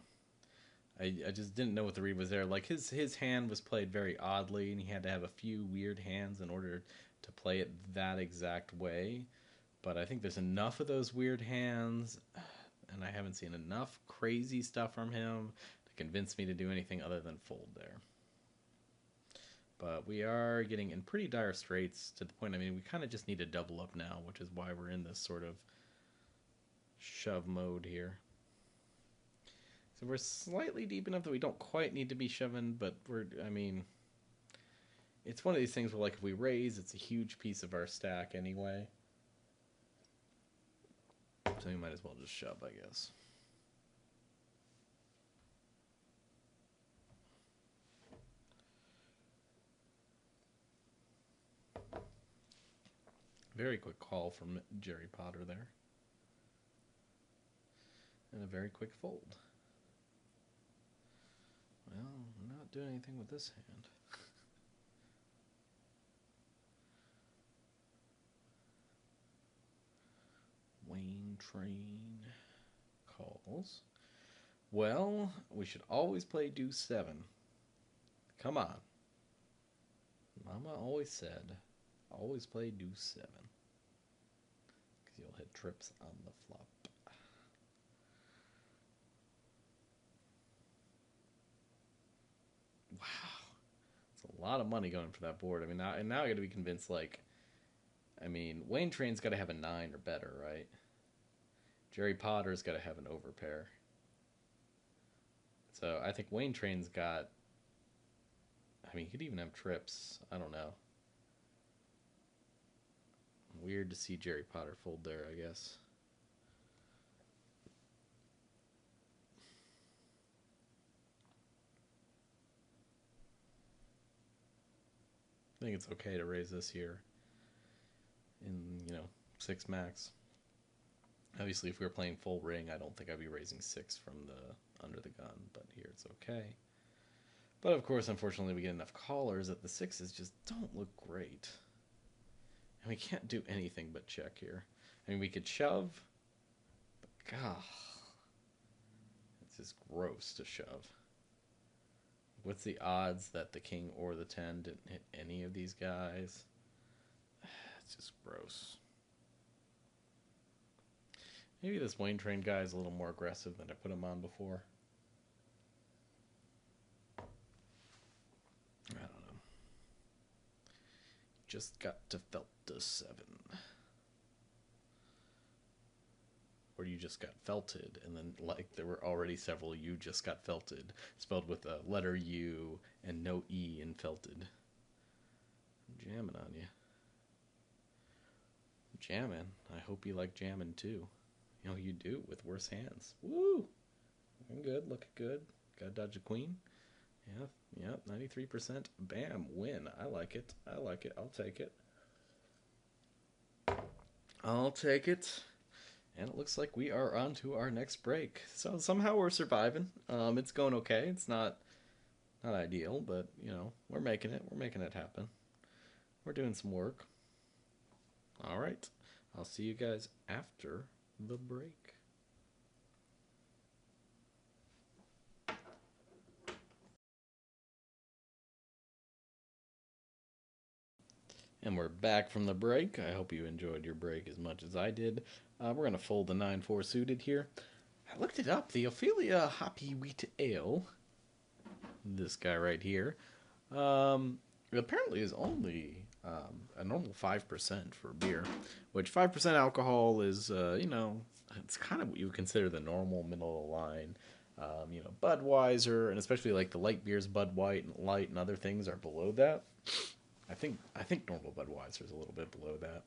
I just didn't know what the read was there. Like his hand was played very oddly, and he had to have a few weird hands in order to play it that exact way. But I think there's enough of those weird hands, and I haven't seen enough crazy stuff from him to convince me to do anything other than fold there. But we are getting in pretty dire straits to the point, I mean, we kind of just need to double up now, which is why we're in this sort of shove mode here. So we're slightly deep enough that we don't quite need to be shoving, but I mean, it's one of these things where, like, if we raise, it's a huge piece of our stack anyway. So we might as well just shove, I guess. Very quick call from Jerry Potter there. And a very quick fold. Well, I'm not doing anything with this hand. Wayne Train calls. Well, we should always play deuce 7. Come on. Mama always said, always play deuce 7. Because you'll hit trips on the flop. Wow. That's a lot of money going for that board. I mean, now I got to be convinced, like, I mean, Wayne Train's got to have a 9 or better, right? Jerry Potter's got to have an overpair. So I think Wayne Train's got, I mean, he could even have trips. I don't know. Weird to see Jerry Potter fold there, I guess. I think it's okay to raise this here in, 6 max. Obviously, if we were playing full ring, I don't think I'd be raising 6 from the under the gun, but here it's okay. But of course, unfortunately, we get enough callers that the 6s just don't look great. And we can't do anything but check here. I mean, we could shove, but God, it's just gross to shove. What's the odds that the king or the 10 didn't hit any of these guys? It's just gross. Maybe this Wayne Train guy is a little more aggressive than I put him on before. I don't know. Just got to felt a 7. Or you just got felted, and then, like, there were already several you just got felted, spelled with a letter U and no E in felted. I'm jamming on you. Jamming. I hope you like jamming too. You know, you do with worse hands. Woo! Looking good, looking good. Gotta dodge a queen. Yeah, 93%. Bam, win. I like it. I like it. I'll take it. I'll take it. And it looks like we are on to our next break. So somehow we're surviving. It's going okay. It's not ideal, but, we're making it. We're making it happen. We're doing some work. All right. I'll see you guys after the break. And we're back from the break. I hope you enjoyed your break as much as I did. We're going to fold the 9-4 suited here. I looked it up. The Ophelia Hoppy Wheat Ale, this guy right here, apparently is only A normal 5% for beer, which 5% alcohol is, it's kind of what you would consider the normal middle of the line. Budweiser, and especially like the light beers, Bud White and Light and other things are below that. I think normal Budweiser is a little bit below that.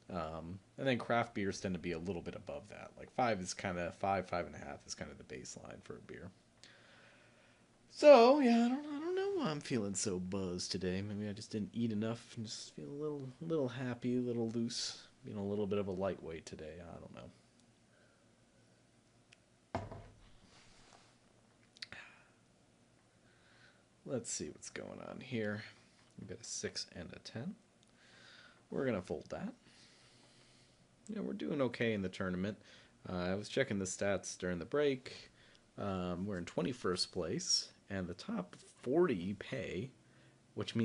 And then craft beers tend to be a little bit above that. Like five and a half is kind of the baseline for a beer. So yeah, I don't know why I'm feeling so buzzed today. Maybe I just didn't eat enough and just feel little happy, a little loose, being a little bit of a lightweight today. I don't know. Let's see what's going on here. We've got a 6 and a 10. We're gonna fold that. Yeah, we're doing okay in the tournament. I was checking the stats during the break. We're in 21st place, and the top 40 pay, which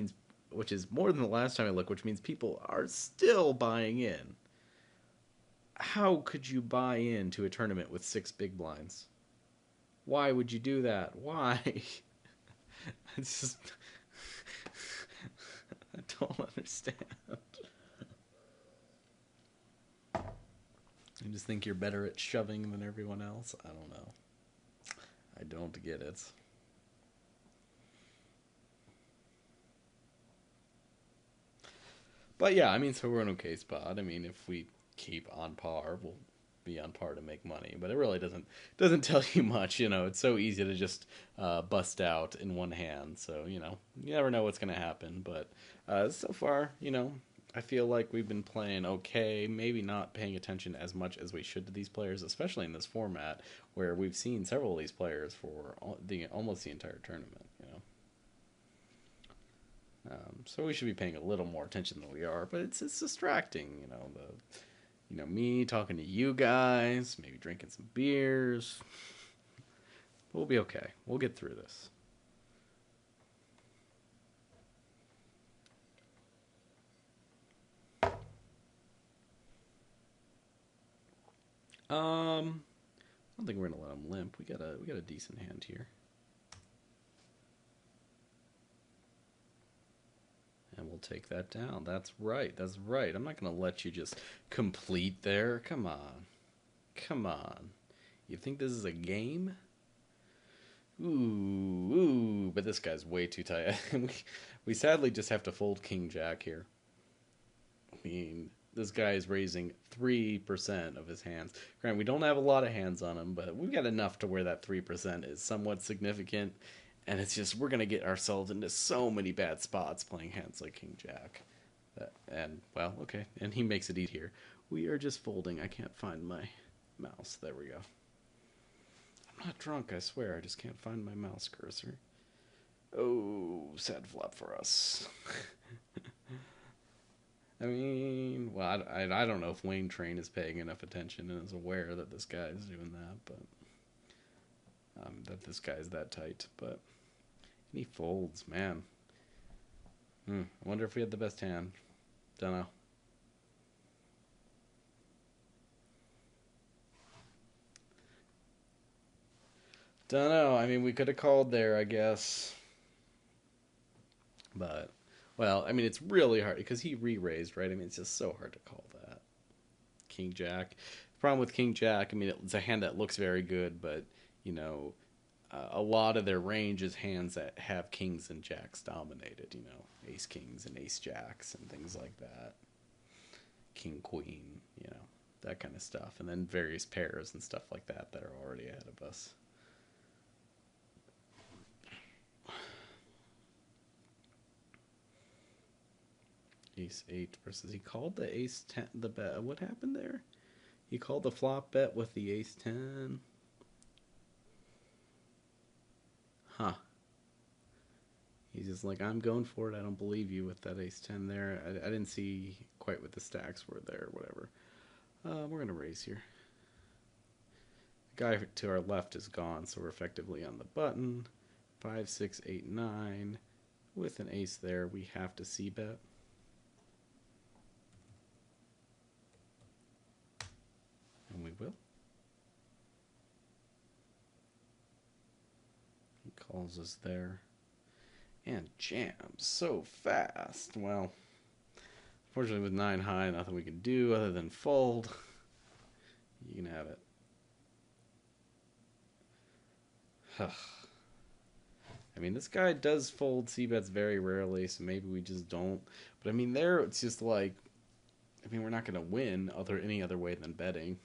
is more than the last time I looked, which means people are still buying in. How could you buy into a tournament with 6 big blinds? Why would you do that? Why? It's just I don't understand. You just think you're better at shoving than everyone else? I don't know. I don't get it. But yeah, I mean, so we're in an okay spot. I mean, if we keep on par, we'll be on par to make money. But it really doesn't tell you much. It's so easy to just bust out in one hand. So you never know what's gonna happen. But so far, I feel like we've been playing okay, maybe not paying attention as much as we should to these players, especially in this format where we've seen several of these players for almost the entire tournament. So we should be paying a little more attention than we are, but it's distracting. Me talking to you guys, maybe drinking some beers. We'll be okay. We'll get through this. I don't think we're gonna let him limp. We got a decent hand here. And we'll take that down. That's right. That's right. I'm not gonna let you just complete there. Come on. Come on. You think this is a game? Ooh, but this guy's way too tight. we sadly just have to fold King Jack here. I mean, this guy is raising 3% of his hands. Granted, we don't have a lot of hands on him, but we've got enough to where that 3% is somewhat significant. And it's just, we're going to get ourselves into so many bad spots playing hands like King Jack. Well, okay. And he makes it eat here. We are just folding. I can't find my mouse. There we go. I'm not drunk, I swear. I just can't find my mouse cursor. Oh, sad flop for us. I mean, well, I don't know if Wayne Train is paying enough attention and is aware that this guy is doing that, but that this guy's that tight. But he folds, man. I wonder if we had the best hand. Dunno. Dunno. I mean, we could have called there, I guess. But, well, I mean, it's really hard because he re-raised, right? I mean, it's just so hard to call that. King Jack. The problem with King Jack, I mean, it's a hand that looks very good, but, a lot of their range is hands that have kings and jacks dominated, ace kings and ace jacks and things like that. King queen, that kind of stuff. And then various pairs and stuff like that that are already ahead of us. Ace 8 versus, he called the ace 10, the bet. What happened there? He called the flop bet with the ace 10. Huh. He's just like, I'm going for it. I don't believe you with that ace 10 there. I didn't see quite what the stacks were there, whatever. We're going to raise here. The guy to our left is gone, so we're effectively on the button. 5, 6, 8, 9. With an ace there, we have to c-bet. And we will. He calls us there. And jams so fast. Well, Fortunately, with 9 high, nothing we can do other than fold. You can have it. I mean, this guy does fold c-bets very rarely, so maybe we just don't. But I mean, there it's just like, I mean, we're not going to win any other way than betting.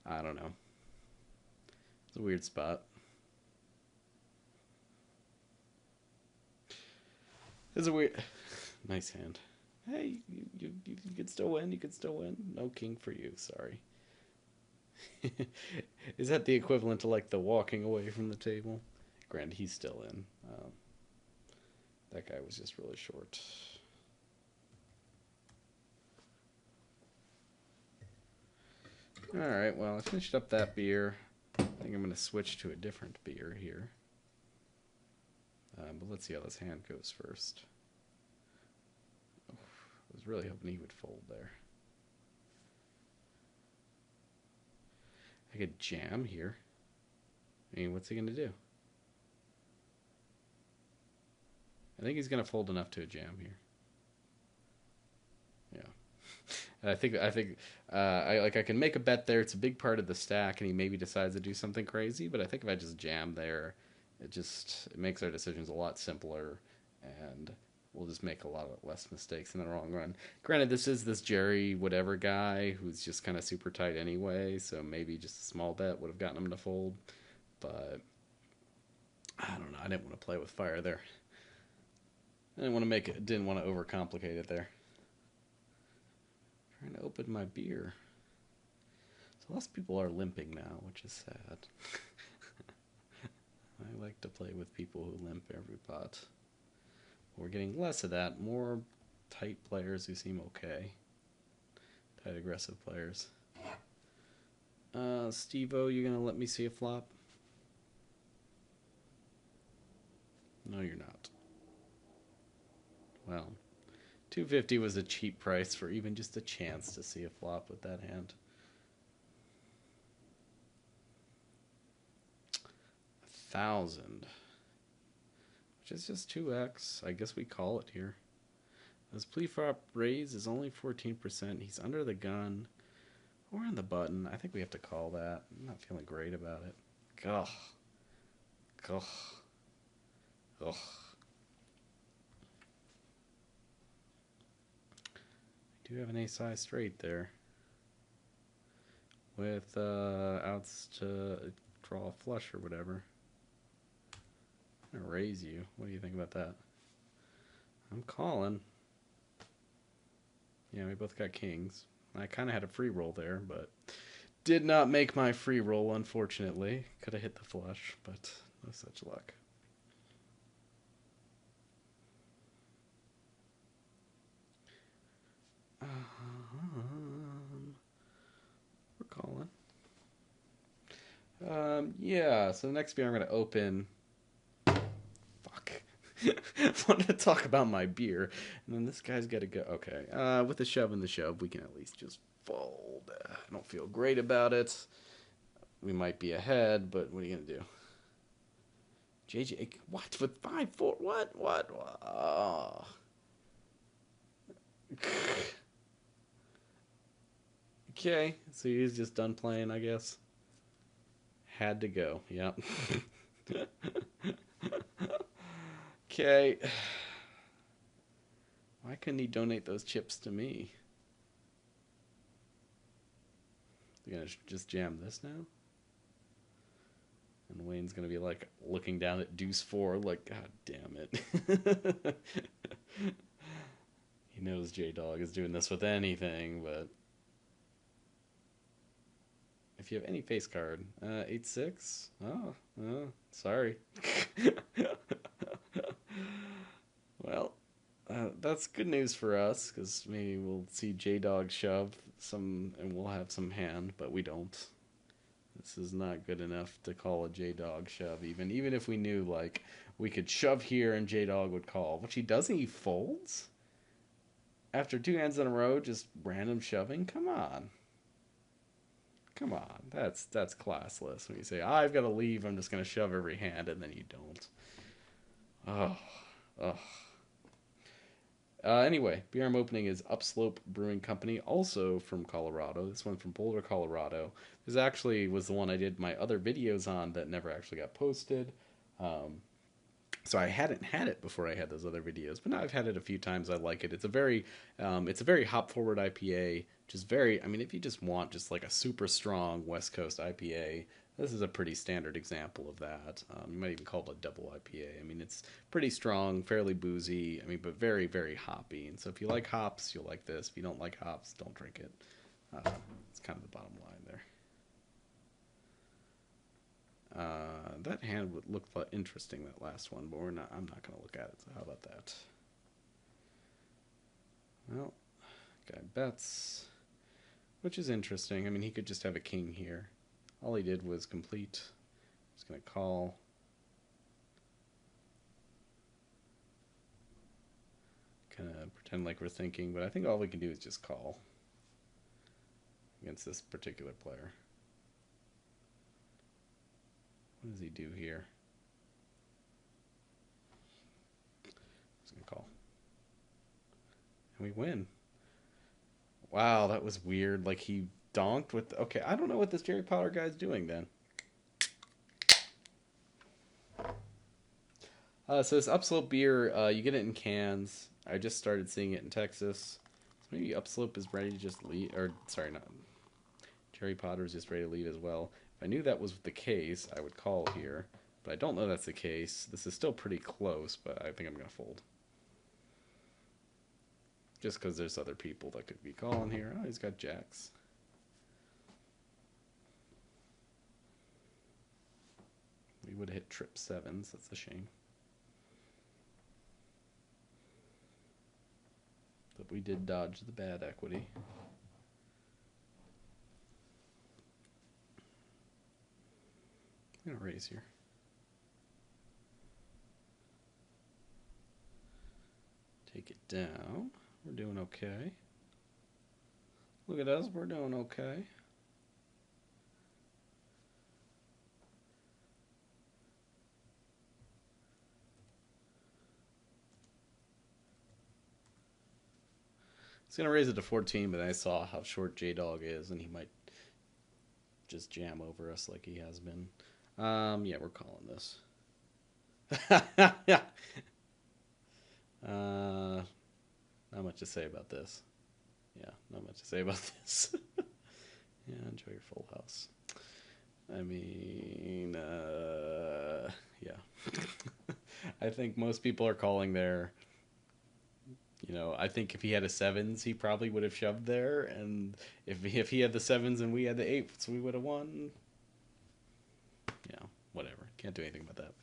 I don't know. It's a weird spot. It's a weird... Nice hand. Hey, you could still win. You could still win. No king for you. Sorry. Is that the equivalent to like the walking away from the table? Granted, he's still in. That guy was just really short. Alright, well, I finished up that beer. I think I'm going to switch to a different beer here. But let's see how this hand goes first. Oh, I was really hoping he would fold there. I could jam here. I mean, what's he going to do? I think he's going to fold enough to a jam here. Yeah. I can make a bet there. It's a big part of the stack, and he maybe decides to do something crazy. But I think if I just jam there, it makes our decisions a lot simpler, and we'll just make a lot less mistakes in the long run. Granted, this is this Jerry whatever guy who's just kind of super tight anyway, so maybe just a small bet would have gotten him to fold. But I don't know. I didn't want to play with fire there. I didn't want to overcomplicate it there. Trying to open my beer. So less people are limping now, which is sad. I like to play with people who limp every pot. We're getting less of that. More tight players who seem okay. Tight, aggressive players. Steve-O, you gonna let me see a flop? No, you're not. Well, 250 was a cheap price for even just a chance to see a flop with that hand. 1,000. Which is just 2x. I guess we call it here. His pre-flop raise is only 14%. He's under the gun. Or on the button. I think we have to call that. I'm not feeling great about it. Ugh. Ugh. Ugh. I do have an ace-high straight there. With outs to draw a flush or whatever. I'm going to raise you. What do you think about that? I'm calling. Yeah, we both got kings. I kind of had a free roll there, but did not make my free roll, unfortunately. Could have hit the flush, but no such luck. We're calling. Yeah, so the next beer I'm going to open... Fuck. I wanted to talk about my beer, and then this guy's got to go. Okay, with the shove and the shove, we can at least just fold. I don't feel great about it. We might be ahead, but what are you going to do? JJ, what? With 5-4? What? Oh. Okay, so he's just done playing, I guess. Had to go, yep. Okay. Why couldn't he donate those chips to me? You're gonna just jam this now? And Wayne's gonna be like looking down at deuce 4 like, God damn it. He knows J-Dog is doing this with anything, but... If you have any face card, 8-6? Oh, sorry. Well, that's good news for us, because maybe we'll see J-Dog shove some, and we'll have some hand, but we don't. This is not good enough to call a J-Dog shove, even if we knew, like, we could shove here and J-Dog would call, which he doesn't. He folds? After 2 hands in a row, just random shoving? Come on. Come on, that's classless. When you say, I've got to leave, I'm just going to shove every hand, and then you don't. Oh. Anyway, beer I'm opening is Upslope Brewing Company, also from Colorado. This one from Boulder, Colorado. This actually was the one I did my other videos on that never actually got posted. Um, so I hadn't had it before I had those other videos, but now I've had it a few times. I like it. It's a very hop forward IPA. Just very, I mean, if you just want just like a super strong West Coast IPA, this is a pretty standard example of that. You might even call it a double IPA. I mean, it's pretty strong, fairly boozy. I mean, but very, very hoppy. And so if you like hops, you'll like this. If you don't like hops, don't drink it. It's kind of the bottom line there. That hand would look interesting, that last one, but we're not. I'm not going to look at it. So how about that? Well, guy bets, which is interesting. I mean, he could just have a king here. All he did was complete. He's going to call. Kind of pretend like we're thinking, but I think all we can do is just call against this particular player. What does he do here? He's going to call. And we win. Wow, that was weird. Like he donked with... Okay, I don't know what this Jerry Potter guy's doing then. So this Upslope beer, you get it in cans. I just started seeing it in Texas. So maybe Upslope is ready to just leave. Or, sorry, not... Jerry Potter is just ready to leave as well. If I knew that was the case, I would call here. But I don't know that's the case. This is still pretty close, but I think I'm going to fold. Just because there's other people that could be calling here. Oh, he's got jacks. We would have hit trip sevens. That's a shame. But we did dodge the bad equity. I'm going to raise here. Take it down. We're doing okay. Look at us, we're doing okay. He's going to raise it to 14, but I saw how short J-Dog is, and he might just jam over us like he has been. Yeah, we're calling this. Not much to say about this. Yeah, not much to say about this. Yeah, enjoy your full house. I mean, yeah. I think most people are calling there. You know, I think if he had a sevens, he probably would have shoved there, and if he had the sevens and we had the eights, we would have won. Yeah, whatever. Can't do anything about that.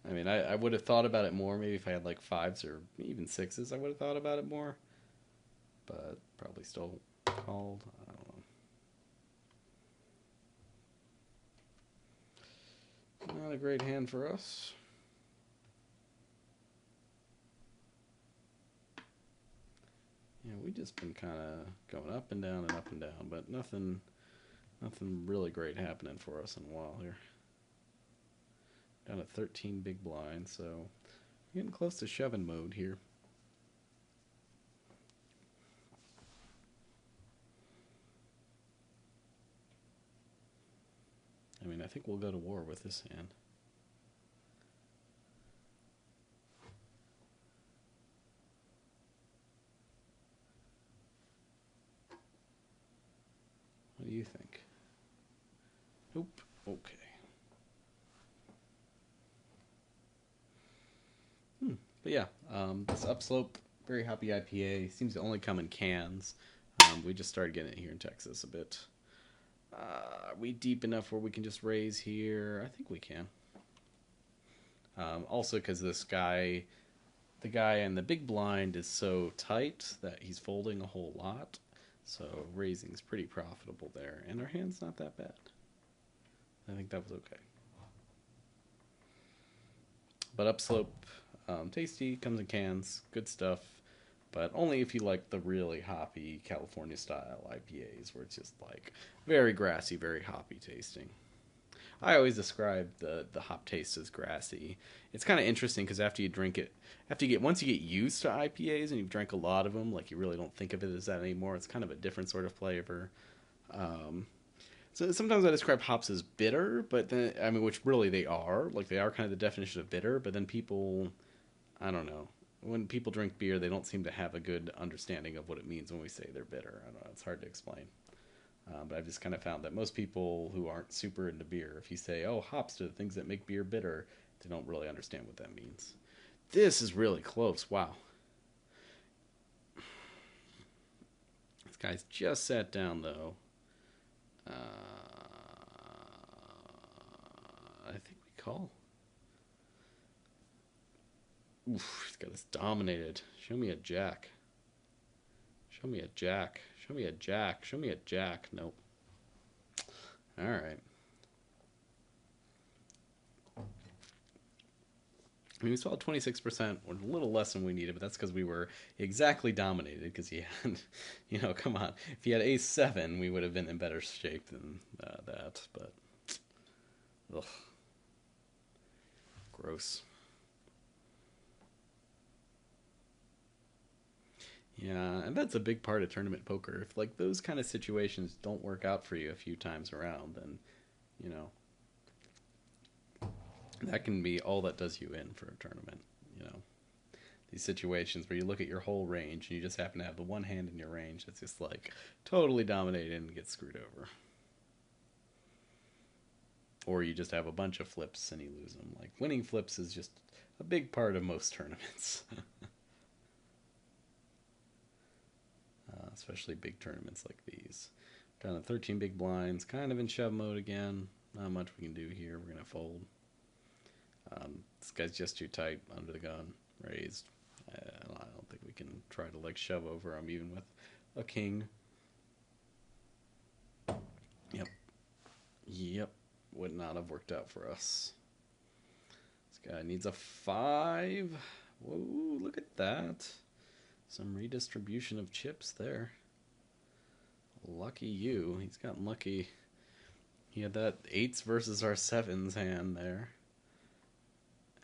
I mean, I would have thought about it more. Maybe if I had like fives or even sixes, I would have thought about it more. But probably still called. I don't know. Not a great hand for us. Yeah, we just been kind of going up and down, but nothing really great happening for us in a while here. Down to 13 big blinds, so getting close to shoving mode here. I mean, I think we'll go to war with this hand. What do you think? Nope. Okay. But yeah, this Upslope, very hoppy IPA, seems to only come in cans. We just started getting it here in Texas a bit. Are we deep enough where we can just raise here? I think we can. Also because this guy, the guy in the big blind is so tight that he's folding a whole lot. So raising's pretty profitable there. And our hand's not that bad. I think that was okay. But Upslope, tasty, comes in cans, good stuff. But only if you like the really hoppy California style IPAs where it's just like very grassy, very hoppy tasting. I always describe the hop taste as grassy. It's kind of interesting because after you drink it, once you get used to IPAs and you've drank a lot of them, like you really don't think of it as that anymore. It's kind of a different sort of flavor. Um, so sometimes I describe hops as bitter, but then I mean, which really they are. Like they are kind of the definition of bitter. But then people, I don't know. When people drink beer, they don't seem to have a good understanding of what it means when we say they're bitter. I don't know. It's hard to explain. But I've just kind of found that most people who aren't super into beer, if you say, "Oh, hops are the things that make beer bitter," they don't really understand what that means. This is really close. Wow. This guy's just sat down though. I think we call. Oof, he's got us dominated. Show me a jack. Show me a jack. Show me a jack. Show me a jack. Nope. All right. I mean, we saw 26%, or a little less than we needed, but that's because we were exactly dominated. Because he had, come on. If he had ace 7, we would have been in better shape than that. But, ugh. Gross. Yeah, and that's a big part of tournament poker. If, like, those kind of situations don't work out for you a few times around, then, you know, that can be all that does you in for a tournament, you know. These situations where you look at your whole range and you just happen to have the one hand in your range that's just like totally dominated and gets screwed over. Or you just have a bunch of flips and you lose them. Like winning flips is just a big part of most tournaments, especially big tournaments like these. Down to 13 big blinds, kind of in shove mode again. Not much we can do here. We're going to fold. This guy's just too tight under the gun, raised. I don't think we can try to like shove over him even with a king. Yep. Yep. Would not have worked out for us. This guy needs a 5. Whoa, look at that. Some redistribution of chips there. Lucky you. He's gotten lucky. He had that 8s versus our 7s hand there.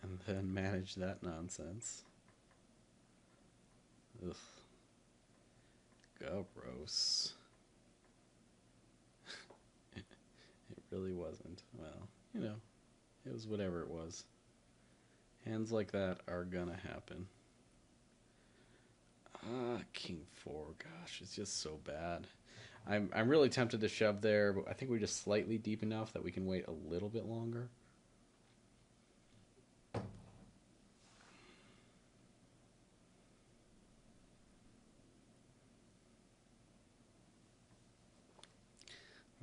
And then managed that nonsense. Ugh. Gross. It really wasn't. Well, it was whatever it was. Hands like that are gonna happen. King 4. Gosh, it's just so bad. I'm really tempted to shove there, but I think we're just slightly deep enough that we can wait a little bit longer.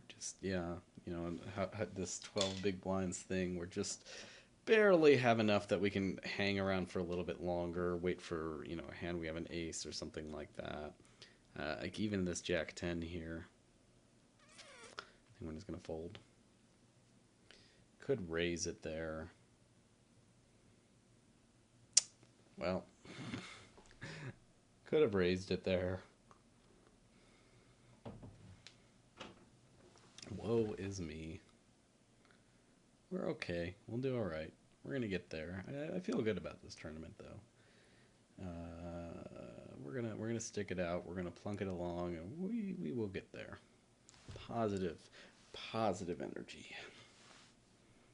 Just, yeah, this 12 big blinds thing, we're just barely have enough that we can hang around for a little bit longer, wait for, a hand we have an ace or something like that. Like even this Jack 10 here, I think we're just going to fold. Could raise it there. Well, could have raised it there. Woe is me. We're okay. We'll do all right. We're gonna get there. I feel good about this tournament though. We're gonna stick it out. We're gonna plunk it along, and we will get there. Positive energy.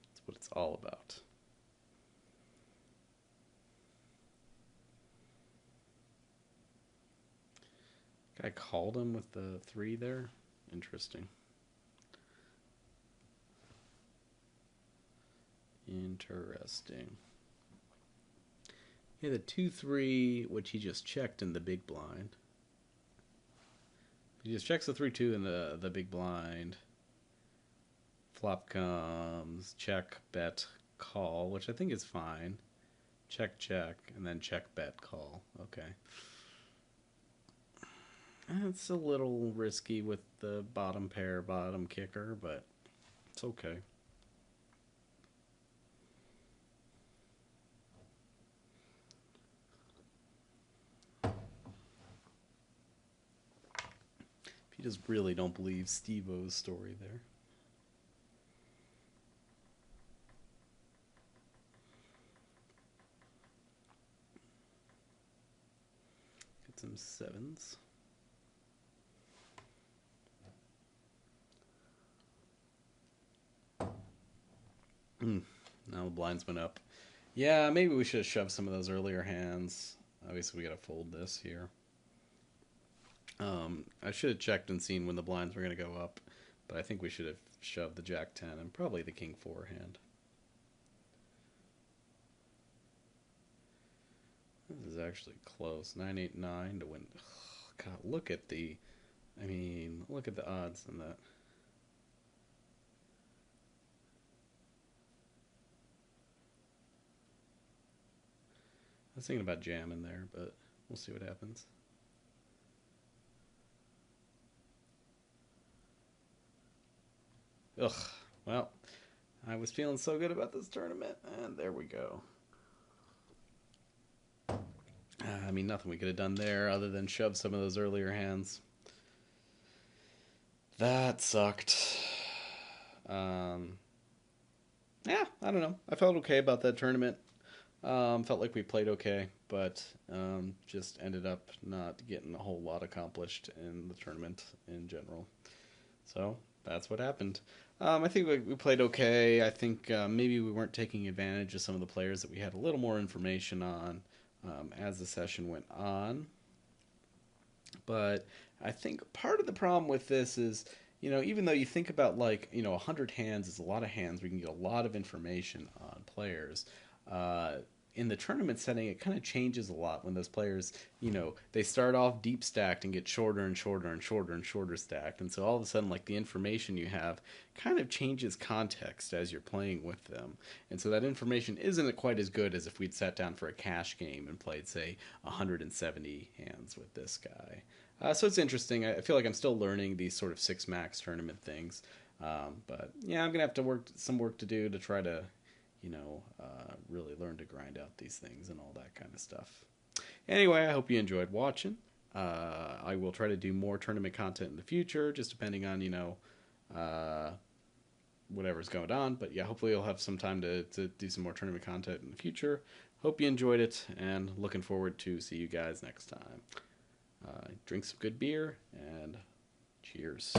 That's what it's all about. I called him with the 3 there. Interesting. Interesting. He had a 2-3, which he just checked in the big blind. He just checks the 3-2 in the big blind. Flop comes, check, bet, call, which I think is fine. Check, check, and then check, bet, call. Okay. It's a little risky with the bottom pair, bottom kicker, but it's okay. If you just really don't believe Steve-O's story there. Get some sevens. Now the blinds went up. Yeah, maybe we should have shoved some of those earlier hands. Obviously, we got to fold this here. I should have checked and seen when the blinds were going to go up, but I think we should have shoved the Jack 10 and probably the King 4 hand. This is actually close. 9-8-9 to win. Oh, God, look at the... I mean, look at the odds on that. I was thinking about jamming there, but we'll see what happens. Ugh. Well, I was feeling so good about this tournament, and there we go. I mean, nothing we could have done there other than shove some of those earlier hands. That sucked. Yeah, I don't know. I felt okay about that tournament. Felt like we played okay, but just ended up not getting a whole lot accomplished in the tournament in general. So that's what happened. I think we played okay. I think maybe we weren't taking advantage of some of the players that we had a little more information on as the session went on. But I think part of the problem with this is, even though you think about 100 hands is a lot of hands, we can get a lot of information on players. In the tournament setting, it kind of changes a lot when those players, they start off deep stacked and get shorter and shorter and shorter and shorter stacked. And so all of a sudden, the information you have kind of changes context as you're playing with them. And so that information isn't quite as good as if we'd sat down for a cash game and played, say, 170 hands with this guy. So it's interesting. I feel like I'm still learning these sort of 6-max tournament things. But yeah, I'm going to have some work to do to try to really learn to grind out these things and all that kind of stuff. Anyway, I hope you enjoyed watching. I will try to do more tournament content in the future, just depending on, whatever's going on. But yeah, hopefully you'll have some time to do some more tournament content in the future. Hope you enjoyed it, and looking forward to see you guys next time. Drink some good beer, and cheers.